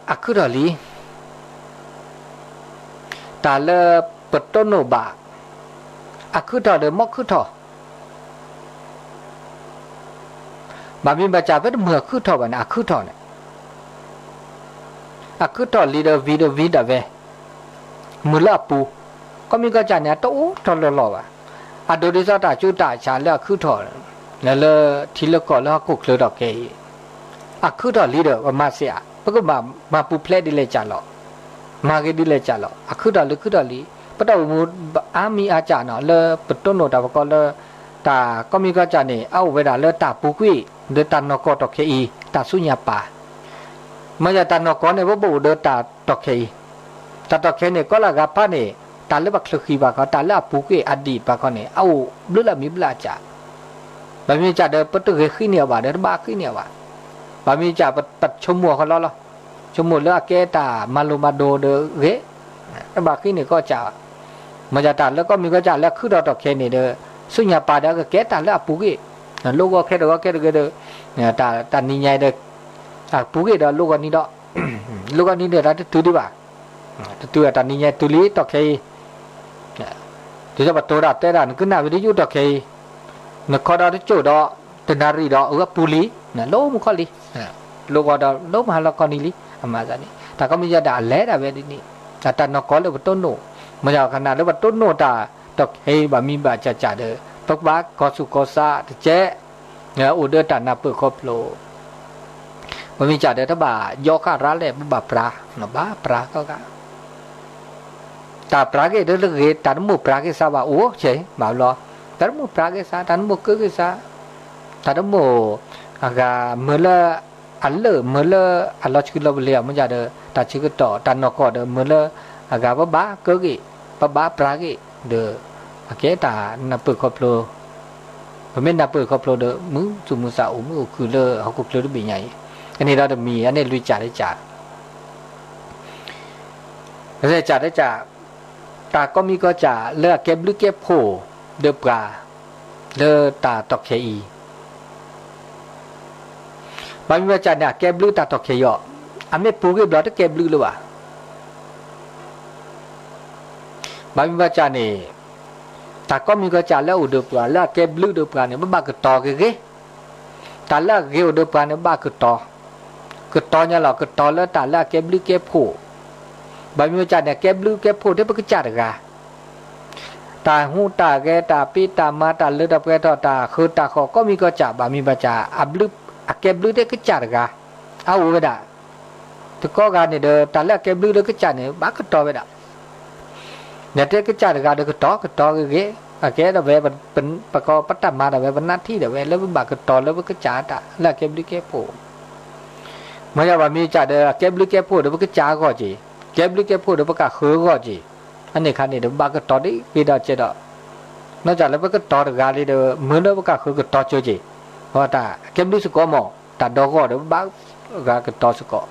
อักขระลีตาเลปัตโตโนบะอักขระเดมอกขระบามีบาจ่าเป็นเมื่อขระวันอักขระเนี่ยอักขระลีเดวีดาเวมือละปูก็มีกระจายเนี่ยโตทอลลอว่ะอะโดดิซาตาจุตาชาแล้วขระแล้วทีละก่อนแล้วกุกเลยดอกเกยอักขระลีเดว่ามาเสียปก็มาปูเพลดิเลจ่าหรอมาเกดิเลจ่าหรออักขระลี ปะตอมูอามีอาจารย์เนาะเลปะต้นโนตาก็เลตาก็มีก็จะนี่เอาเวลาเลตาปุกุยเดตานอกอตอเคอีตาสุญญาปามันจะตานอกอเนี่ยบ่เดตาตอเคอีตาตอเคเนี่ยก็ละกะพะเนี่ยตาเลบักสกีบาก็ตาเลปุกุยอดีตบาก็เนี่ยเอาบลละมีบลาจาบะมีจะเดปะตุเกขี้เนี่ยว่าเดบาขี้เนี่ยว่าบะมีจะปัดชมัวเขาล้อชมัวเลแกตามาลุมาโดเดเกบาขี้เนี่ยก็จะมันจะตาแล้วก็มีก็จะแล้วคือตอเคเนี่ยเดสุญญาปาดาก็แกตาเลปุกุยโลกก็แค่เดเนี่ยตานี่ใหญ่เดปุกุยเดโลกนี่ดอกโลกนี่เดตาตุดิบาตุตานี่ใหญ่ตุลีตอเคจะบัดตัวดาเตดานขึ้นหน้าวิทยุตอเคนครดาโจดอตนารีดอปุลีนะโลมุขลีโลกดาโลมหาลกนิลีอามาซานี่ตาก็มีจะดาแลดาเวดินี่ตานกอเลบต้นโนมันจะขนาดเลบต้นโนตาตอเคบามีบาจะเดปกบากอสุกอซาเจเนี่ยอุเดตานาเปคอพโลมันมีจะเดตบายอคาราเลบบาปรานะบาปราก็กะตาปราเกเดลเกตานมุปราเกซาบาโอเฉยบ่าวรอตานมุปราเกซาตานมุเกซาตานมุอากาเมลอัลเลเมลอัลลอฮ์ชิกลบเลียมันจะเดตาชิกต่อตานนกอเดเมลอากาบาเกกิบาปราเกเดโอเคตานาเปิดคอพโลผมไม่นาเปิดคอพโลเดมึงจุมุสาอุมึงคือเลเขาก็คือเป็นใหญ่อันนี้เราจะมีอันนี้ลุยจ่าได้จ่าได้จ่าได้จ่าตาก็มีก็จ่าเลือกเก็บหรือเก็บโผเดือบกาเลือตาตอกเคอีบางวิจารณ์เนี่ยเก็บหรือตาตอกเคยออันนี้ปูเก็บหรือเก็บหรือวะบางวิจารณ์เนี่ยตาก็มีก็จ่าแล้วอุดมปราแล้วเก็บลึกอุดมปราเนี่ยบ้าก็ต่อกันตาแล้วเกี่ยวอุดมปราเนี่ยบ้าก็ต่อเนี่ยเราก็ต่อแล้วตาแล้วเก็บลึกเก็บโผบางวิจารณ์เนี่ยเก็บลึกเก็บโผได้ปกจ่าเด็กาตาหูตาแกตาปีตามาตาเลือดตาแกตาคือตาขอก็มีก็จ่าบางมีบัจจ่าอับลึกเก็บลึกได้ก็จ่าเด็กาเอาไว้ด่าแต่ก็การเนี่ยเดอตาแล้วเก็บลึกได้ก็จ่าเนี่ยบ้าก็ต่อไว้ด่าเนี่ยเด็กก็จ่าเด็กาเด็กก็ต่อกันเกแกเราเวเป็นประกอบปัตตามาเราเวเป็นหน้าที่เราเวแล้วเป็นบากก็ต่อแล้วก็จ่าตาแล้วเก็บลึกเก็บโผเมื่อว่ามีจ่าเดอเก็บลึกเก็บโผเดี๋ยวก็จ่าก็จีเก็บลึกเก็บโผเดี๋ยวก็คือก็จีอันนี้คันนี้เดี๋ยวบากก็ต่อได้ปีดาเจดนอกจากแล้วก็ต่อเด็กาเลยเดี๋ยวเหมือนแล้วก็คือก็ต่อเจจีเพราะตาเก็บลึกสกอมอตาดอกก็เดี๋ยวบากก็ต่อสกอ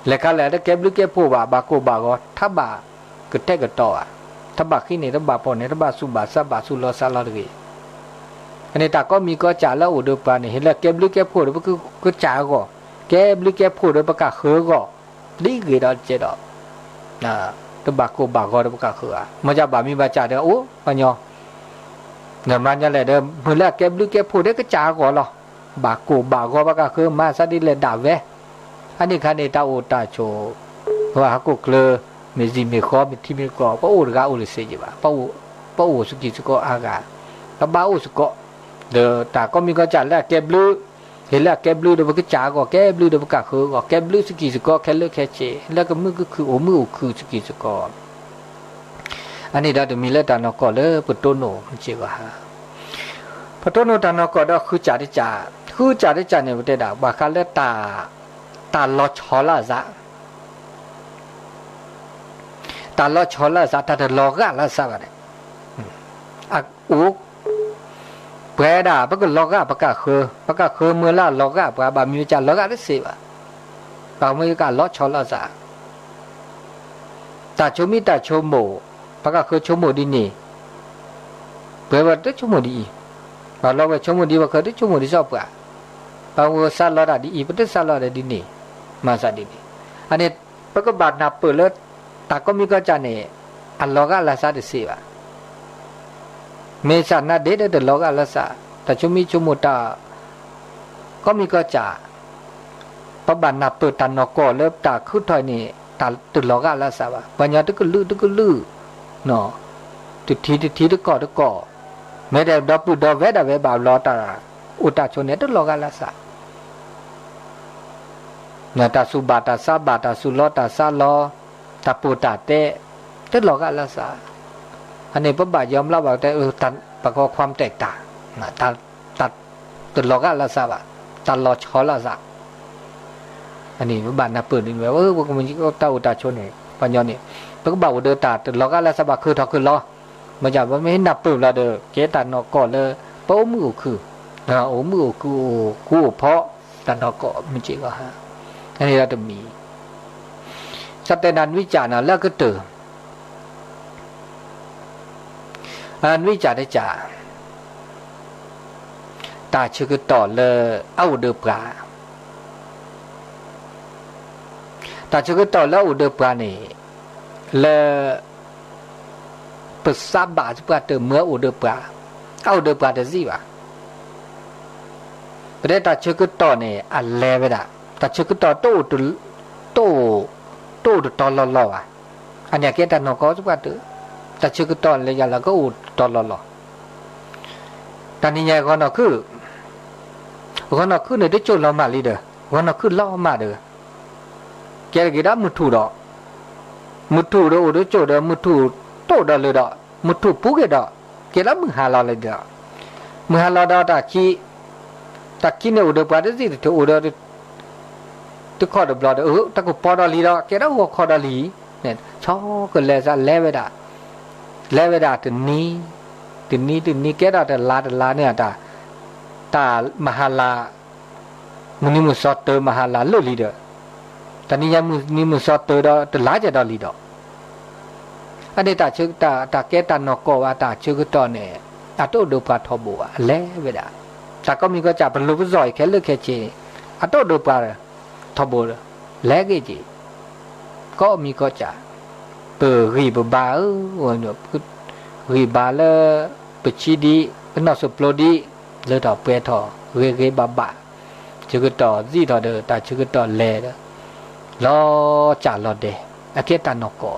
แล้วก็แล้วเก็บลึกเก็บโผว่าบากก็ถ้าบาก็แท้ก็ต่อถ้าบาขี้นี่ถ้าบาปอนเนี่ยถ้าบาสุบาซาบาสุลอซาลาดกีอันนี้ตาก็มีก็จ่าแล้วอุดมปานี่เห็นแล้วเก็บลึกเก็บโผล่ก็จ่าก็เก็บลึกเก็บโผล่ประกาศเขือก็ดีกี่ดอกเจดอกถ้าบาก็ประกาศเขือมันจะบามีบาจ่าเด้อโอ้ปัญญาเนี่ยมันจะเลยเด้อเมื่อแล้วเก็บลึกเก็บโผล่ได้ก็จ่าก็หรอบาก็ประกาศเขือมาซะดิเลยด่าเวอันนี้คันนี้ตาโอตาโชว่าฮักก็เคลมีจีมีข้อมีที่มีกรอบป้าอู่กาอู่เลยเสียบ้าป้าอู่สุกิสุกอากาแล้วบ้าอู่สุกเดอตาก็มีก็จัดแล้วเก็บลือเห็นแล้วเก็บลือเดี๋ยวก็จ่าก็เก็บลือเดี๋ยวก็คือก็เก็บลือสุกิสุกแค่เลือกแค่เจแล้วก็มือก็คือโอ้มือคือสุกิสุกอันนี้เราจะมีเลือดตานก็เลยปุตโตโนมันเจียวฮะปุตโตโนตานก็ได้คือจ่าเนี่ยประเดี๋ยวบาคาเลือดตาลอชอลาซะตาลอชอลาซาตาเดลอกาลาซาบะเนี่ยอุกเปรดาปะก็ลอกาปะกะคือเมื่อละลอกาปะบามีจะลอกาได้สิบะบามีกะลอชอลาซาตาชมิตาชโมปะกะคือชโมดินี่เปรว่าได้ชโมดีบาลอกว่าชโมดีว่าคือได้ชโมดีชอบปะบาว่าซาลอดาดีปะได้ซาลอดาดินี่มาซาดินี่อันนี้ปะก็บาดนาเปิดเลิศตาก็มีก็จะเนี่ยอัลลอฮ์ก็ละซาดิสิบะเมษาหน้าเด็ดเดลอกละซาแต่ชุมิชุมุตาก็มีก็จะปะบันนับเปิดตันนกอเลิบตาขึ้นถอยนี่ตาตุลอกละซาบะปัญญาตึกลือเนาะตุทีตึกอไม่ได้ดับปุดดอเวดาเวบาลอตาอุตาชนเนี่ยตุลอกละซาเนี่ยตาสุบาตาซาบาตาสุลอตาซาลอตาปูตาเต ตึกหลอกกันละซะอันนี้พระบาทยอมรับว่าแต่ตัดประกอบความแตกต่างนะตัดตึกหลอกกันละซะว่าตัดหลอกชอละซะอันนี้พระบาทน่ะเปิดนี่ว่าพวกมันก็เต้าตาชนนี่ปัญญานี่พระบาทเดินตาตึกหลอกกันละซะว่าคือทอคือล้อมันจะว่าไม่นับเปิดละเด้อเกตันนก่อนเลยป้อมือคือโอ้มือกูเพราะตันนก็มันจิก็ฮะอันนี้เราจะมีสัตย์นันวิจารณ์แล้วก็เติมอันวิจารณ์ได้จ่าตาชื่อก็ต่อเลยเอาเดือบปลาตาชื่อก็ต่อแล้วเอาเดือบปลานี่เลยภาษาบาสปลาเติมเมื่อเอาเดือบปลาเอาเดือบปลาจะสิวะประเดี๋ยวตาชื่อก็ต่อเนี่ยอันแลไปด่ะตาชื่อก็ต่อโตตอนหล่อๆอ่ะอันนี้เกี่ยแต่นกก็สปาเตอแต่ชื่อก็ตอนเลยอย่างละก็อุดตอนหล่อๆตอนนี้ยายก็นอคือเนี่ยได้โจรเรามาลีเด้อก็นอคือล่อมาเด้อแกก็ได้มุดถูดอกมุดถูดอุดโจรมุดถูโตดเลยดอกมุดถูปุ๊กดอกแกละมึงหาเราเลยเด้อมึงหาเราดอกตะกี้เนี่ยอุดปาดสิที่อุดตุกข้อดบลอดตะกุปอดลีดอกแกละหัวข้อดลีเนี่ยชอก็แลซะแลเวดาตนี้แกดาแต่ลาเนี่ยตามหาลามุนิมุสอตเตอร์มหาลาลุลีเด้อตอนนี้ยังมุนิมุสอตเตอร์ดอตลาจะดอลีดออันนี้ตาชื่อตาแกตานอกว่าตาชื่อก็ตอนเนี่ยอะโตโดปาทอบัวแลเวดาตาก็มีก็จะบรรลุปซอยแค่เลือกแค่เจอะโตโดปาทอบัวแลเกจิก็มีก็จะเปิดรีบบาวันนี้รีบาเลปชีดีเป็นนอสุปโลดีเลือดออกเปทอเรบาชื่อก็ต่อจีต่อเดอแต่ชื่อก็ต่อแลเด้อรอจ่าลอเดอะเกตานอกก็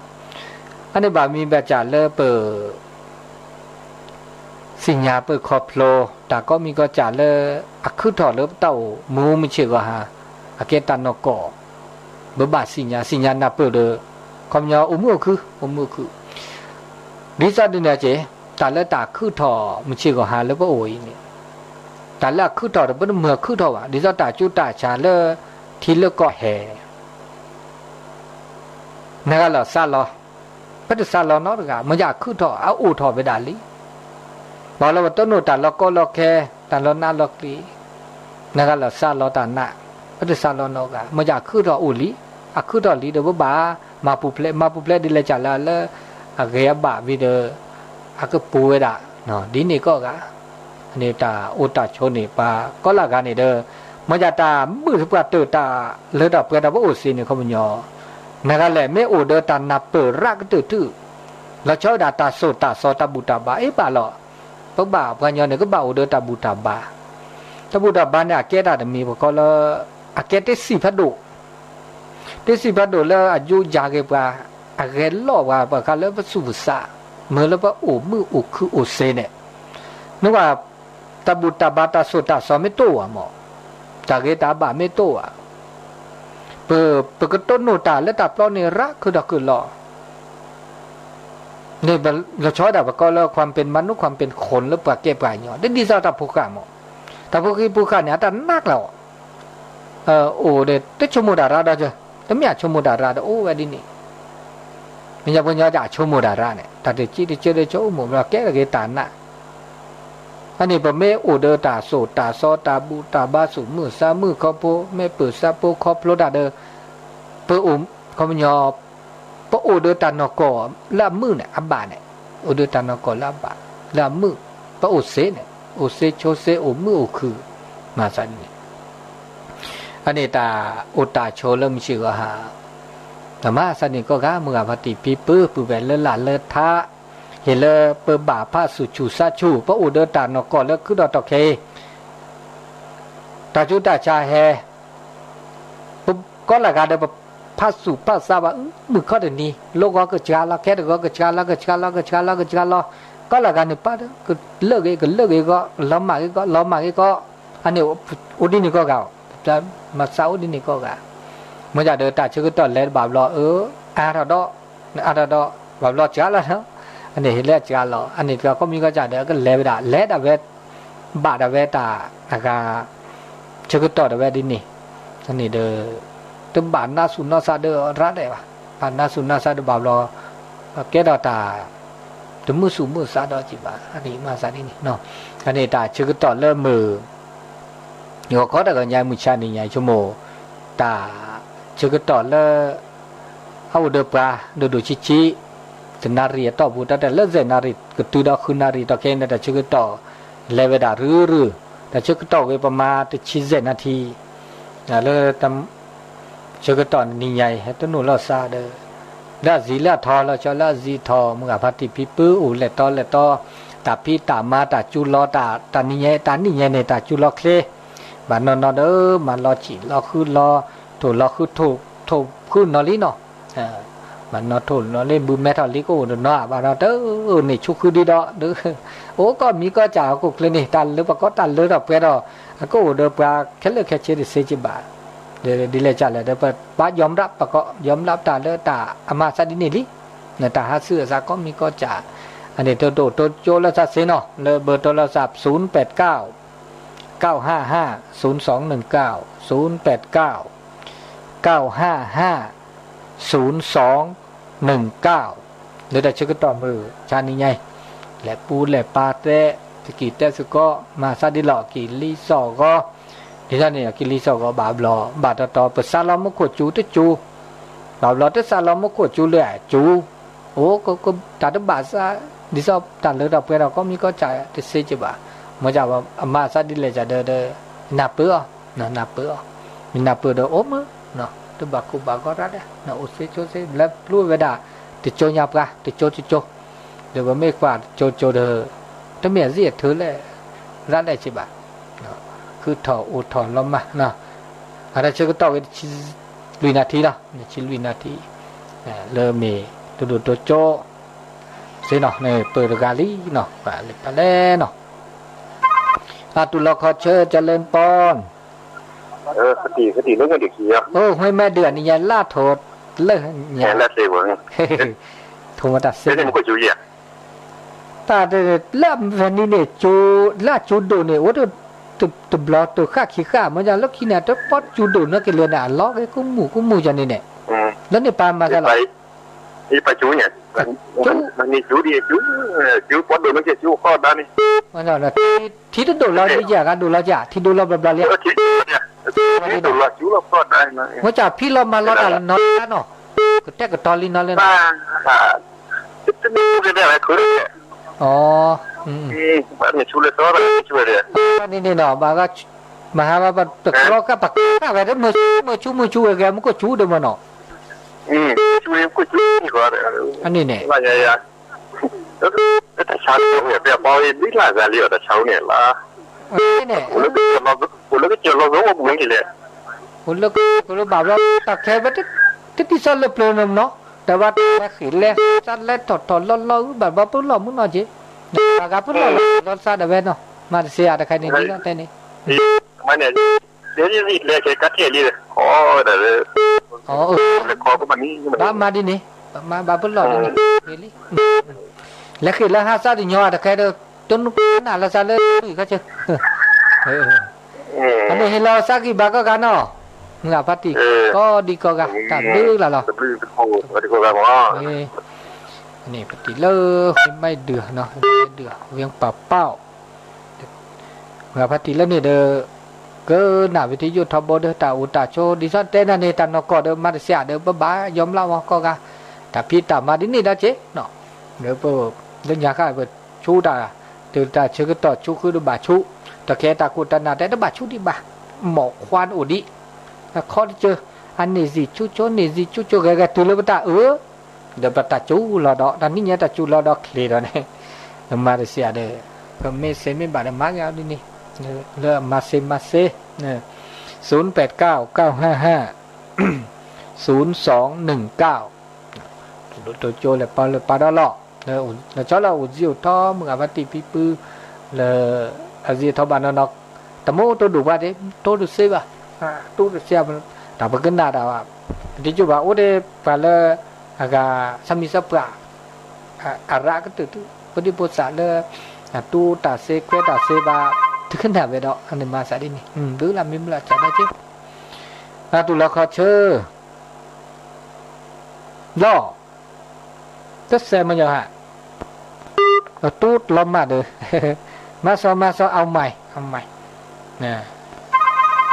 อันนี้บามีแบบจ่าเลเปิดสิญญาเปิดคอพโลแต่ก็มีก็จ่าเลอะคือถอดเลือเต้ามูไม่เชื่อก็ฮะอะเกตานอกก็บบาสิญญานับเปิดเด้อคำยาวมือคือดิฉันเนี่ยเจ๊แต่ละตาคือถอมันเชื่อก็หาแล้วก็โอ้ยเนี่ยแต่ละคือถอแต่เป็นเมื่อคือถอว่ะดิฉันตาจุตาชาเลที่เลิกก็แห่นั่นก็ละซาลอเป็นซาลอเนาะกะมันอยากคือถอเอาอูถอไปด่าลิบอกแล้วว่าต้นโนตาละก็ละแค่ตาละนาละลีนั่นก็ละซาลอตาหน้าเป็นซาลอเนาะกะมันอยากคือถออูลีอะคือถอลีเดี๋ยวบ้ามาปุเพลดิเลจ่าละเลยอะเกียบะวิเดออะก็ปูเวดะเนาะดีนี่ก็กะนี่ตาอุตตะโชนี่ปาก็ละกันนี่เด้อมันจะตามือทุกตาตาเลดอกเปดะบ่อุสินี่เขามันยอนั่นก็แหละไม่อุเดตานับเปิดรักตื้อแล้วชอดาตาโซตาซอตาบุตาบาบาลอปะบาปัญญาเนี่ยก็บ่อุเดตาบุตาบาตาบุตาบาเนี่ยแกดามีบ่ก็ละอะแกติสิพัดโดติสิพัดโดแล้วอายุยาเกปาอะเกลอว่าปะกะแล้วบ่สุสะเมื่อแล้วบ่โอมือโอคือโอเซเนี่ยนึกว่าตาบุตาบาตาโซตาซอไม่โตอ่ะหมอตาเกตาบาไม่โตอ่ะเปิดกระต้นโนตาและตาปล้อนี่รักคือดอกคือหล่อเนี่ยเราชอบแต่ว่าก็แล้วความเป็นมนุษย์ความเป็นคนแล้วปากเก็บปลายเนาะได้ดีซะตาผู้กะหมอตาผู้กะเนี่ยตานักแล้วโอ้เด็ดชมดาราดาจ้ะแต่ไม่อยากชมดาราโอ้ว่าดินี่มันจะเป็นยาจ่าชมดาราเนี่ยแต่เด็กจีเจอเด็กโจ้หมูเราแก้กับตาหน้าอันนี้ผมไม่อุเดตาโสตาซอตาบูตาบาสุมือซามือคอโปไม่เปิดซาโปคอโปลดาเดอเปิดเขามันยอปะอุเดตานอกอละมือเนี่ยอับบาเนี่ยอุเดตานอกอละบาละมือปะอุเซเนี่ยอุเซโชเซโอมืออุคือมาสันนี่อันนี้ตาอุตาโชเริ่มชื่อว่าหาแต่มาสันนี่ก็กะมือปฏิปีปื้อปื้อแหวนเลอะหลานเลอะท้าเห็นเลยเปิดบ่าผ้าสุชูซาชูพระอุเดตานอกอแล้วคือดอกตะเคตาจุตาชาแฮปุ๊บก็ละกาเดบผ้าสุผ้าซาบะมือข้อเดี๋ยวนี้โลกก็ชาละแค่เด็กก็ชาละก็ละกันเนี่ยป้าก็เลิกก็ล้อมมาก็อันนี้อุดินี่ก็เก่าจะมาเสาอุดินี่ก็เก่าเมื่อจะเดินตาชื่อก็ตอนเล่นบาปรออาราดอ แบบรอจ้าแล้วเนาะอันนี้เรียกจ้าแล้วอันนี้ก็มีก็จ่าเดี๋ยวก็เลวด่าเลดาเวบาดาเวตาอากาเชื่อต่อดาเวดินี่อันนี้เด้อตึมบานนาสุนาซาเด้อรัดได้ป่ะบานนาสุนาซาเด้อแบบรอแกดอตาตึมมือสูมือซาดอจิบะอันนี้มาซาดินี่เนาะอันนี้ตาเชื่อต่อเริ่มมืออยู่ก็แต่ก็ยายมุชานี่ยายชั่วโมตาเชื่อต่อเริ่มเอาเดือปลาดูชิสนารีต่อบุตรแต่เลิกเจนารีก็ตัวดอกคือนารีต่อแค่นั้นแต่เชื่อต่อเลเวดารื้อแต่เชื่อต่อเวประมาณจะชิเจนาทีแล้วทำเชื่อต่อนี่ใหญ่ตัวนู้นเราซาเด้อแล้วจีละทอเราจะละจีทอมึงกับพัติพิปื้ออูเล่ต่อตาพี่ตามาตาจูล้อตานี่ใหญ่ในตาจูล้อเคลบ้านนอนเด้อมันรอจีรอคือรอถูรอคือถูคือนอลีเนาะมันนอถูนอเล่นบูแมทัลลิโก้เนาะบ้านเราเด้อนี่ชุคือดีดอเด้อโอ้ก็มีก็จ่าก็เคลนี่ตันหรือว่าก็ตันเลยดอกเปดอก็เด้อปลาแค่เลือกแค่เชื่อเสียจิบาเดี๋ยวดีเลยจ่าเลยเดี๋ยวป้ายอมรับปะก็ยอมรับตาเลยตาอามาซาดินี่ลิเนี่ยตาหาเสื้อซาก็มีก็จ่าอันนี้ตัวโจแล้วซาเซเนาะเลยเบอร์โทรศัพท์089 955 0219 089 955 0219หรือแต่ชื่อก็ต่อมือชานี่ไงแหละปูแหละปาเตะสกีเตสุก็มาซาดิหลอกกีลีสอก็ดิฉันเนี่ยกีลีสอก็บาบลอบาต่อเปิดซาลอมมุกจูตจูบาบลอเตซาลอมมุกจูเลยจูโอ้ก็ตัดบาซาดิสอบตัดเลยเราเพื่อเราก็มีก็จ่ายติเซจิบะมาจากว่ามาซาดิเลยจะเดนับเปื้อนับเปื้อมีนับเปื้อเดอโอ้มือเนาะตัวบักกูบักก็รัดนะโอเซโจเซแล้วรู้เวลาติโจยับกะติโจเดี๋ยวว่าไม่กว่าโจเดอถ้าเมียเสียถือเลยรัดได้จิบะคือถออุถอนลมมาเนาะอะไรเชื่อก็ต่อกันลุยนาทีเนาะชิลุยนาทีเริ่มมีตัวโจเซเนาะเนี่ยเปิดกาลีเนาะปะเล่เนาะตุลคอเชอร์เจริญปอนคติเรื่องเด็กขี้อ่ะให้แม่เดือนนี่ยันล่าโทษเลิกยันล่าเสียวะโทรมาตัดเส้นมันก็จูอ่ะตาเด็ดล่ามแฟนนี่เนี่ยจูล่าจูโดเนี่ยว่าตัวบล็อกตัวข้าขี้ข้ามันจะล็อกขี้เนี่ยตัวป๊อตจูโดนั่นก็เรียนล็อกไอ้กุ้มหมูจันนี่เนี่ยแล้วเนี่ยปามากันหรอนี่ไปจูเนี่ยมันนี่จูดีจูป๊อตโดนั่นแค่จูข้อด้านนี่มันน่ะที่โดนเราที่อยากกันโดนเราจ้ะที่โดนเราแบบเราเรียกที่โดนเราจูเราข้อได้นะว่าจ้ะพี่เรามาเราแต่ละน้อยเนาะก็แต่ก็ตอลีนอนเลยนะจะมีอะไรได้ไหมคืออ๋อบ้านนี่ชูเลยซ้อนชูเลยนี่เนาะบางก็มหาว่าตะกรอกก็ปักก็ไปได้มือชูแกมันก็ชูเดิมเนาะชูก็ชูนี่ก็อันนี้เนี่ยว่าไงอ่ะแต่เช้าเนี่ยแบบพอนี่ล่ะจะเรียกแต่เช้าเนี่ยล่ะเนี่ยแล้วก็เจอเรารู้ว่าเหมือนกันเลยแล้วแบบว่าตะแคงว่าที่สั่นเลยเปล่าเนาะแต่ว่าแค่ขีดเลยสั่นเลยถอดล้อแบบว่าปุ๊บล้อมึงเนาะจีแล้วก็ปุ๊บล้อซาเดเวนเนาะมาเสียแต่ใครนี่ก็แต่นี่มันเนี่ยเดี๋ยวนี้เลยแค่กัดเทลีเลยอ๋อแต่อ๋อคอก็มันนี่มาดินี่มาปุ๊บล้อนี่นี่แล้วขีดแล้ว5ซาดิญอแต่ใครเด้อต้นน่ะละซาเลยก็เจออันนี้เห็นเราสักกี่บาทก็กันเนาะงาพัติก็ดีก็กันตัดดื้อละหรอนี่ปฏิเลอไม่เดือเนาะเดือเวียงป่าเป้างาพัติแล้วนี่เด้อก็หน้าวิทยุทบเด้อตาอุตาโชดิฉันเต้นนี่ตันนก็เด้อมาเสียเด้อบ้ายอมเล่าก็กันแต่พี่ตามาดินี่ได้เจ๊เนาะเด้อเปิดเรื่องยาข้าเปิดชูตาตื่นตาเชื่อต่อชูคือดูบาชูตะแคตากุตนาแต่บาชูดิบาหมอกควานอุดิข้อที่เจออันนี้สิชูโจนี่สิชูโจแกตัวเล็กตาเดี๋ยวตาจูหลอดตอนนี้เนี่ยตาจูหลอดเคลียร์เนี่ยมาเสียเด้อก็ไม่เซ็นไม่บาดมากแล้วนี่เริ่มมาเซเนี่ย0899550219ตัวโจเลยปาดอลแล้วชอบเราอุจิวท้อมึงอาบัติปีปื้อแล้วอาเจียท้อบานนอกแต่โมตัวดูว่าเด้ตัวดูเสียบ่ตัวดูเสียมันแต่พอขึ้นหน้าดาวที่จูบ่าโอ้เดปาเลอากาสามีสับปะ อาระก็ตื่นพอดีโพสาเลยตูตาเซเควตาเซบาถึงขนาดเวดอันนี้มาสาดินี่ดูละมิมละจัดได้จีตุลาคอเชอล่อจะเซมันยังฮะตูดล้อมมาเลยมาซอเอาใหม่เนี่ย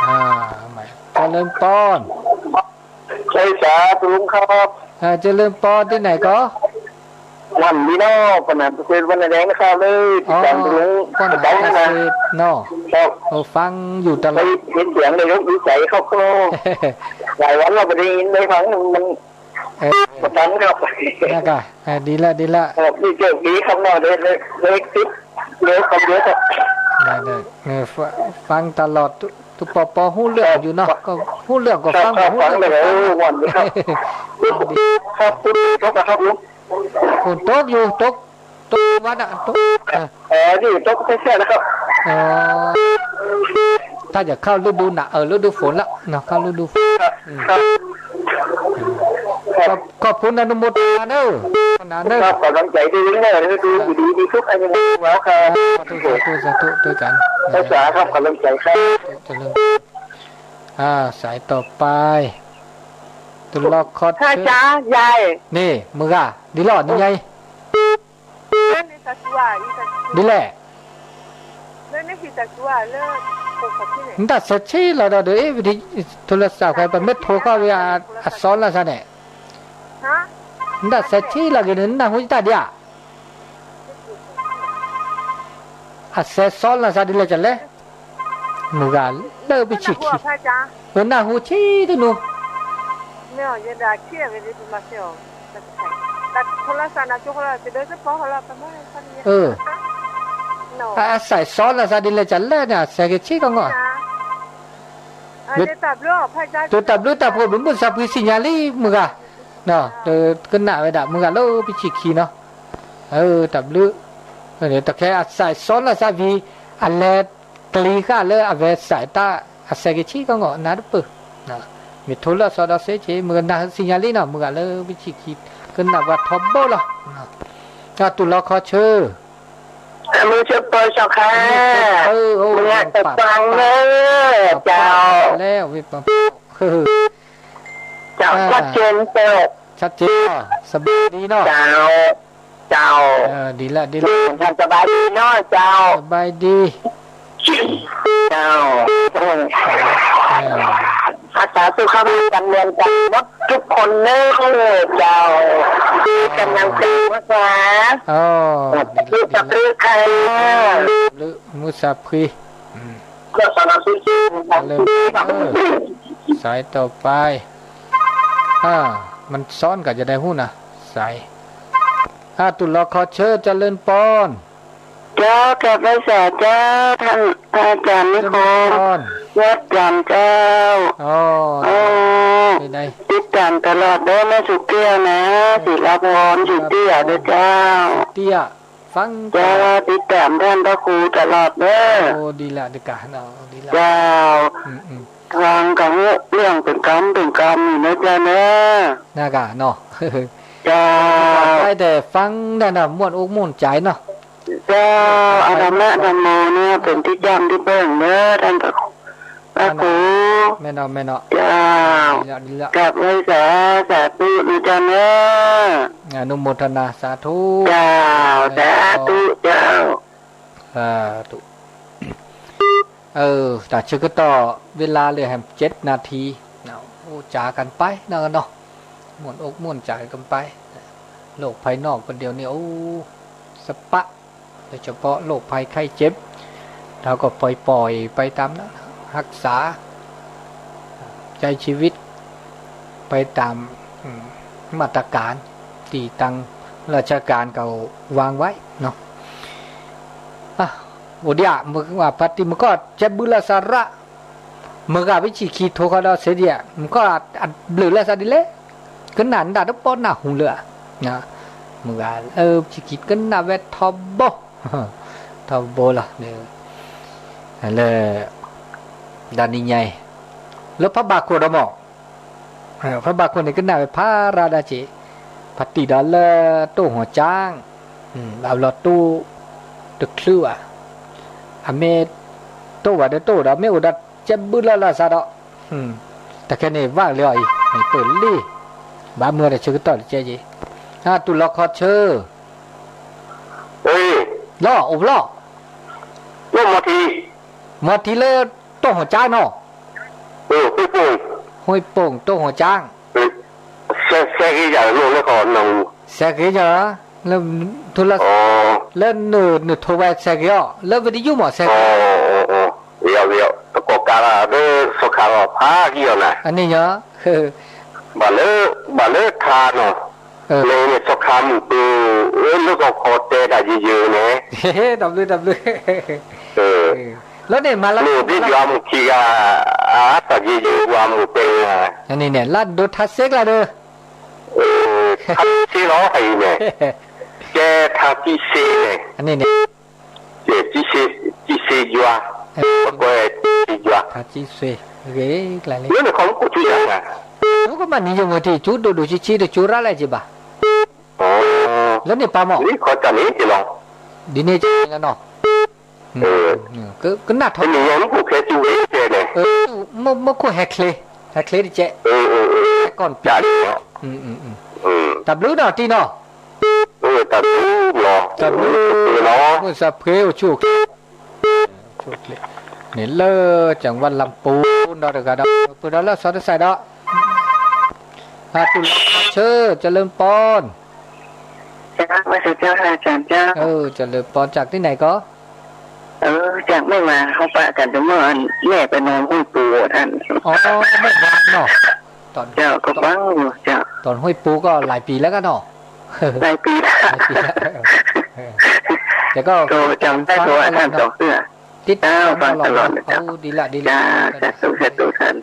เอาใหม่จะเริ่มป้อนใช่จ้าลุงครับจะเริ่มป้อนที่ไหนก็วันนี้เนาะปนัดเสร็จวันแดงนะครับเลยติดตามลุงป้อนไหนนะเนาะฟังอยู่ตลอดเห็นเสียงเลยยกดีใจเข้าโคหลายวันเราไปได้ยินได้ฟังมันกดดันครับน่ากะดีละดีเจอดีคำนอเลยติดเร็วคำเยอะครับได้ฟังตลอดทุกปอหู้เรื่องอยู่เนาะก็หู้เรื่องก็ฟังหู้เรื่องวันนี้ครับครับครับลุงคนโต๊ะอยู่โต๊ะวัดโต๊ะนี่โต๊ะแค่นะครับถ้าอยากเข้าฤดูหนาวฤดูฝนละเนาะเข้าฤดูฝนขอบคุณอนุโมทนาเนอะครับกำลังใจดีเนอะดูดีทุกอันยังแล้วครับสาธุด้วยกันภาษาครับกำลังใจครับสายต่อไปตุลคอถ้าจ้ายายนี่มึงอ่ะดีหลอดนี่ไงดีแหละนี่ตัดสัจชีเราเดี๋ยววิธีโทรศัพท์ใครเป็นเม็ดโทรก็เวลาอัดซ้อนแล้วซะเนี่ยนี่ตัดสัจชีเราเดี๋ยวนี้นะหุ่นตาเดียอัดเซซ้อนแล้วซะดีเลยจังเลยมึงอ่ะเลิกไปฉีกเป็นหน้าหูชีดิหนู没有，现在去那边的不嘛少，但后来山那就后来这边是包好了，怎么翻的？ใส่ซอสละซาดิเลยจันเลยเนี่ยใส่กระชีก็งอตัวตับรู้ตับผมบุญสับคือสิญญาลีมึงอ่ะเนาะเดี๋ยวขึ้นหน้าไปด่ามึงอ่ะแล้วไปฉีกขี้เนาะตับรู้เดี๋ยวตะแค่ใส่ซอสละซาวีอันเล็กกลีก็เลยเอาไว้ใส่ตาใส่กระชีก็งอน่าดูปุ๊บเนาะมีทุลละซอดเสจมึงน่าสิญญาลีเนาะมึงอ่ะเลยไปฉีกขี้ขึ้นหน้าว่าทอบโบล่ะตุลคอเชอมือเชือกตัวชอค่ะมือตะฟังเลยเจ้าแล้ววิปเจ้าชัดเจนเปิดชัดเจนสบายดีเนาะเจ้าดีละท่านสบายดีเนาะเจ้าสบายดีเจ้าอาสาสุขภาพกันเมืองกันวัดทุกคนเนื้อเจ้ากำลังใจภาษาลูกสับใครลูกมุสับคีก็สารสุขสายต่อไปมันซ้อนกับจะได้หู้นะสายตุลคอเชอร์เจริญปอนเจ้ากับภาษาเจ้าท่านอาจารย์นิคมวัดจันเจ้าติดตามตลอดเด้อแม่สุเกี้ยนะศิลปพรสุเกี้ยเด้อเจ้าเตี้ยฟังเจ้าติดตามท่านพระครูตลอดเด้อดีละดีกันเนาะดีละเจ้าทางกับเรื่องเป็นกรรมอยู่นะเจ้าเนาะน่ากะเนาะเจ้าได้แต่ฟังนั่นน่ะม่วนอกม่วนใจเนาะเจ้าอาธรรมะธรรมโมเนี่ยเป็นที่จำที่เบิ่งเด้อท่านพระครูแม่เนาะเจ้ากับไว้สาธุนะเจ้าเนาะอนุโมทนาสาธุเจ้าสาธุเจ้าตุแต่ชื่อก็ต่อเวลาเลยแฮม7 นาทีเนาะจ่ากันไปเนาะม่วนอกม่วนใจกันไปโลกภายนอกคนเดียวนี่สปะโดยเฉพาะโรคภัยไข้เจ็บเราก็ปล่อยไปตามนั้นรักษาใจชีวิตไปตามมาตรการที่ตั้งราชการเขาวางไว้เนาะโอเดียมึงว่าปฏิมึงก็จะบุลสาระมึงก็ไปฉีขีโทเขาเราเสียเดียมึงก็อัดเบลือละซะดิเล่ขนาดด่าดปอนหน้าหุงเลือนะมึงก็ฉีขีกันหน้าเวททอบโบล่ะเนี่ยเลยด้านนี้ไงแล้วพระบาโคดมอพระบาโคนี่ก็น่าไปพาราดาจิ พัตติดาเลตู้หัวจ้างเอาละตู้ตึกคลื่ออเมตู้ว่าเดตู้ดาไม่อุดัดเจ็บบึ้ละละซะดอกแต่แค่นี้ว่างเลยไม่เปิดลี่บ้าเมื่อได้ชื่อต่อเจ๊จีตุลคอเชอเอ้ยล่ออบล่อล่อมาทีเลยตู้หัวจ้างเนาะห้วยโป่งตู้หัวจ้างแซ่กี่อย่างลูกแล้วก็นองแซ่กี่จ้ะแล้วทุลแล้วหนูโทรไปแซ่กี่อ่ะแล้ววิทยุหมอแซ่กี่เดี๋ยวตะกกาลาเด้อสุขาพากี่อ่ะนะอันนี้เนาะบาเลคาเนาะเนี่ยสุขามุตูลูกก็โคตรได้เยอะๆเนี่ยดับเลยแล้วเนี่ยมาแล้วลูกที่ยอมขี้แต่เยอะๆยอมเป็นอันนี้เนี่ยลัดดูทัศเซ็กละเด้อทัศที่ร้อยเนี่ยแกทัศที่เซ่เนี่ยอันนี้เนี่ยที่เซ่ยัวก็ที่ยัวทัศที่เซ่โอเคกลายเลยเนี่ยของกูช่วยยังไงลูกก็มานี่ยังไม่ที่จุดดูชี้ๆจุดอะไรจีบ้าแล้วเนี่ยปาหมอนี่ขอจันนี้จีลองดีเนี่ยจีแล้วเนาะก็น่าท้องนี่ยังกูแค่จูเอเจเนี่ยมื่อกูแฮกเลยดิเจ๊ก่อนจัดตับลื้อเนาะตีเนาะตับลื้อเนาะมื่อสับเพลวชุกเลยเนี่ยเลอจังหวัดลำพูนเราเด็กกันพูดแล้วสอนใส่ดอกตุลเชื่อเจริญปอนมาสุดเจ้าอาจารย์เจ้าเจริญปอนจากที่ไหนก็จากไม่มาเขาปะกันแต่เมื่อแม่ไปนอนห้วยปูท่านไม่วางเนาะตอนเจ้าก็บ้างเจ้าตอนห้วยปูก็หลายปีแล้วกันเนาะหลายปีแล้วแต่ก็จำได้ตัวท่านสองเสื้อติดฟังตลอดเจ้าดีละจะสู้ท่าน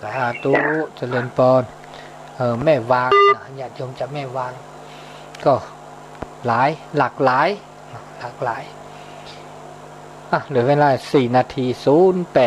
สาธุเจริญปอนแม่วางญาติโยมจะแม่วางก็หลากหลายเหลือเวลา4 นาที 08